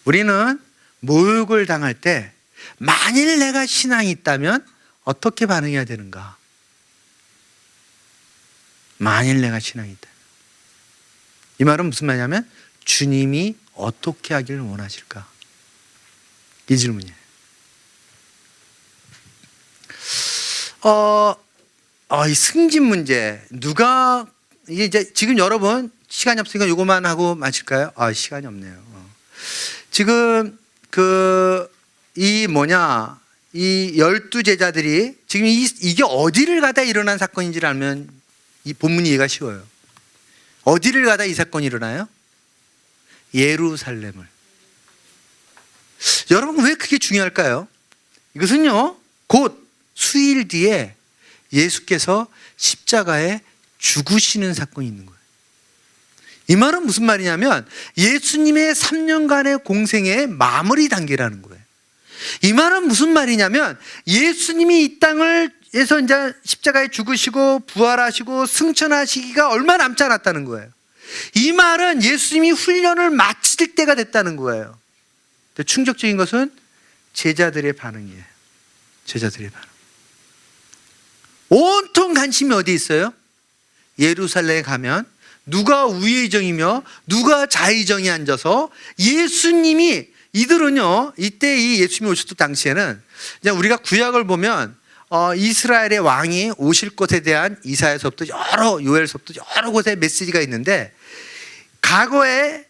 A: 우리는 모욕을 당할 때 만일 내가 신앙이 있다면 어떻게 반응해야 되는가? 만일 내가 신앙이 있다. 이 말은 무슨 말이냐면 주님이 어떻게 하기를 원하실까? 이 질문이에요. 이 승진 문제 누가 이제 지금 여러분 시간이 없으니까 이거만 하고 마실까요? 시간이 없네요. 지금 이 12제자들이 지금 이게 어디를 가다 일어난 사건인지를 알면 이 본문 이해가 쉬워요. 어디를 가다 이 사건이 일어나요? 예루살렘을. 여러분 왜 그게 중요할까요? 이것은요 곧 수일 뒤에 예수께서 십자가에 죽으시는 사건이 있는 거예요. 이 말은 무슨 말이냐면 예수님의 3년간의 공생의 마무리 단계라는 거예요. 이 말은 무슨 말이냐면 예수님이 이 땅을에서 이제 십자가에 죽으시고 부활하시고 승천하시기가 얼마 남지 않았다는 거예요. 이 말은 예수님이 훈련을 마칠 때가 됐다는 거예요. 근데 충격적인 것은 제자들의 반응이에요. 제자들의 반응. 온통 관심이 어디 있어요? 예루살렘에 가면 누가 우회정이며 누가 좌회정에 앉아서 예수님이 이들은요 이때 이 예수님이 오셨던 당시에는 그냥 우리가 구약을 보면 이스라엘의 왕이 오실 것에 대한 이사야서부터 요엘서부터 여러 곳에 메시지가 있는데 과거에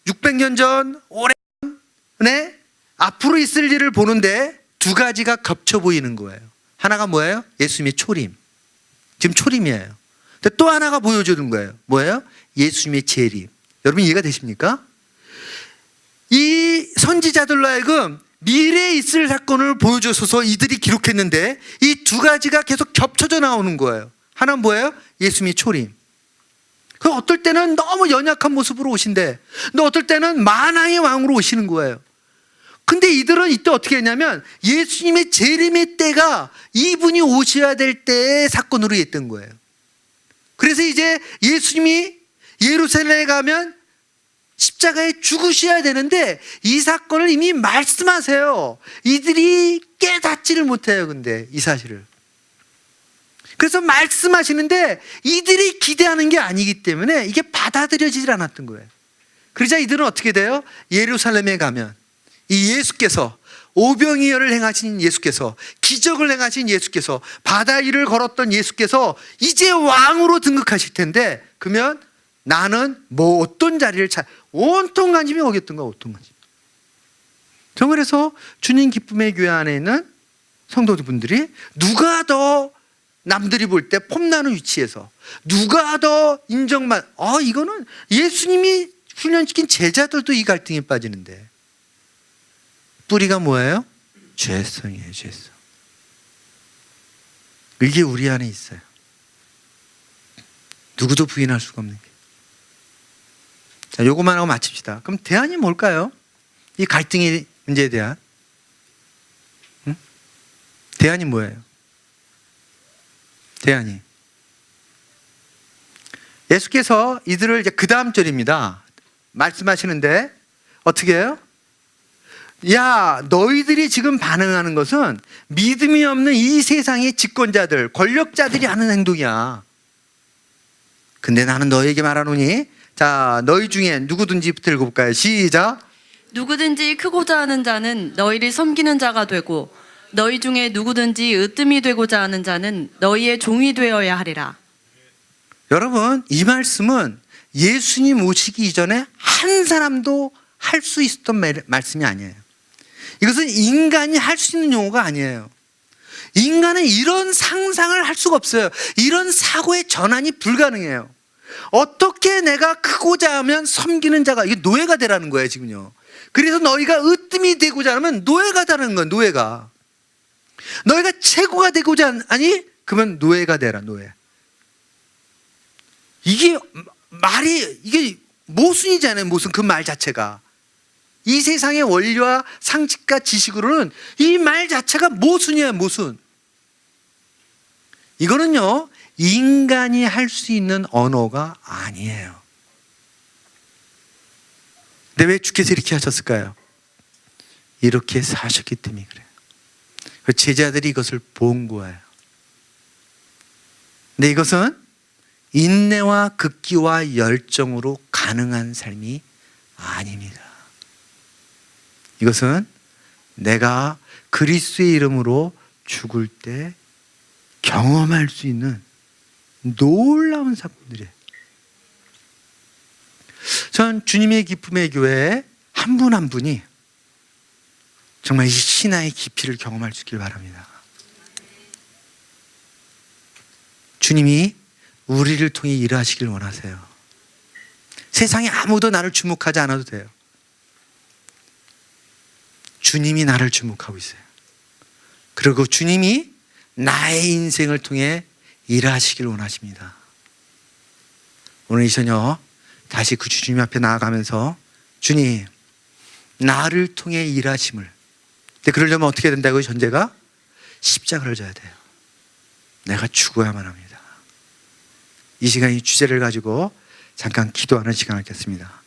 A: 600년 전 오래전에 앞으로 있을 일을 보는데 두 가지가 겹쳐 보이는 거예요. 하나가 뭐예요? 예수님의 초림. 지금 초림이에요. 근데 또 하나가 보여주는 거예요. 뭐예요? 예수님의 재림. 여러분 이해가 되십니까? 이 선지자들로 하여금 미래에 있을 사건을 보여줘서 이들이 기록했는데 이 두 가지가 계속 겹쳐져 나오는 거예요. 하나는 뭐예요? 예수님의 초림. 그 어떨 때는 너무 연약한 모습으로 오신대. 근데 어떨 때는 만왕의 왕으로 오시는 거예요. 근데 이들은 이때 어떻게 했냐면 예수님의 재림의 때가 이분이 오셔야 될 때의 사건으로 했던 거예요. 그래서 이제 예수님이 예루살렘에 가면 십자가에 죽으셔야 되는데 이 사건을 이미 말씀하세요. 이들이 깨닫지를 못해요. 근데 이 사실을. 그래서 말씀하시는데 이들이 기대하는 게 아니기 때문에 이게 받아들여지질 않았던 거예요. 그러자 이들은 어떻게 돼요? 예루살렘에 가면 이 예수께서 오병이어를 행하신 예수께서 기적을 행하신 예수께서 바다 위를 걸었던 예수께서 이제 왕으로 등극하실 텐데 그러면 나는 뭐 어떤 자리를 온통 관심이 거기였던 거야. 온통 관심. 그래서 주님 기쁨의 교회 안에 있는 성도분들이 누가 더 남들이 볼 때 폼나는 위치에서 누가 더 인정만 이거는 예수님이 훈련시킨 제자들도 이 갈등에 빠지는데 뿌리가 뭐예요? 죄성이에요. 죄성. 이게 우리 안에 있어요. 누구도 부인할 수가 없는 게. 자, 요거만 하고 마칩시다. 그럼 대안이 뭘까요? 이 갈등의 문제에 대한 대안이 뭐예요? 대안이 예수께서 이들을 이제 그 다음 절입니다. 말씀하시는데 어떻게 해요? 야, 너희들이 지금 반응하는 것은 믿음이 없는 이 세상의 집권자들, 권력자들이 하는 행동이야. 근데 나는 너희에게 말하노니, 자, 너희 중에 누구든지부터 읽어볼까요? 시작.
B: 누구든지 크고자 하는 자는 너희를 섬기는 자가 되고 너희 중에 누구든지 으뜸이 되고자 하는 자는 너희의 종이 되어야 하리라.
A: 여러분, 이 말씀은 예수님 오시기 이전에 한 사람도 할 수 있었던 말씀이 아니에요. 이것은 인간이 할 수 있는 용어가 아니에요. 인간은 이런 상상을 할 수가 없어요. 이런 사고의 전환이 불가능해요. 어떻게 내가 크고자 하면 섬기는 자가, 이게 노예가 되라는 거예요 지금요. 그래서 너희가 으뜸이 되고자 하면 노예가 되라는 거예요. 노예가. 너희가 최고가 되고자 하니 그러면 노예가 되라. 노예. 이게 말이, 이게 모순이잖아요. 모순. 그 말 자체가 이 세상의 원리와 상식과 지식으로는 이 말 자체가 모순이에요. 모순. 이거는요 인간이 할 수 있는 언어가 아니에요. 근데 왜 주께서 이렇게 하셨을까요? 이렇게 사셨기 때문에 그래요. 제자들이 이것을 본 거예요. 근데 이것은 인내와 극기와 열정으로 가능한 삶이 아닙니다. 이것은 내가 그리스도의 이름으로 죽을 때 경험할 수 있는 놀라운 사건들이에요. 전 주님의 기쁨의 교회에 한 분 한 분이 정말 이 신화의 깊이를 경험할 수 있길 바랍니다. 주님이 우리를 통해 일하시길 원하세요. 세상에 아무도 나를 주목하지 않아도 돼요. 주님이 나를 주목하고 있어요. 그리고 주님이 나의 인생을 통해 일하시길 원하십니다. 오늘 이 저녁 다시 그 주님 앞에 나아가면서 주님, 나를 통해 일하심을. 근데 그러려면 어떻게 된다고요? 전제가 십자가를 져야 돼요. 내가 죽어야만 합니다. 이 시간 이 주제를 가지고 잠깐 기도하는 시간을 갖겠습니다.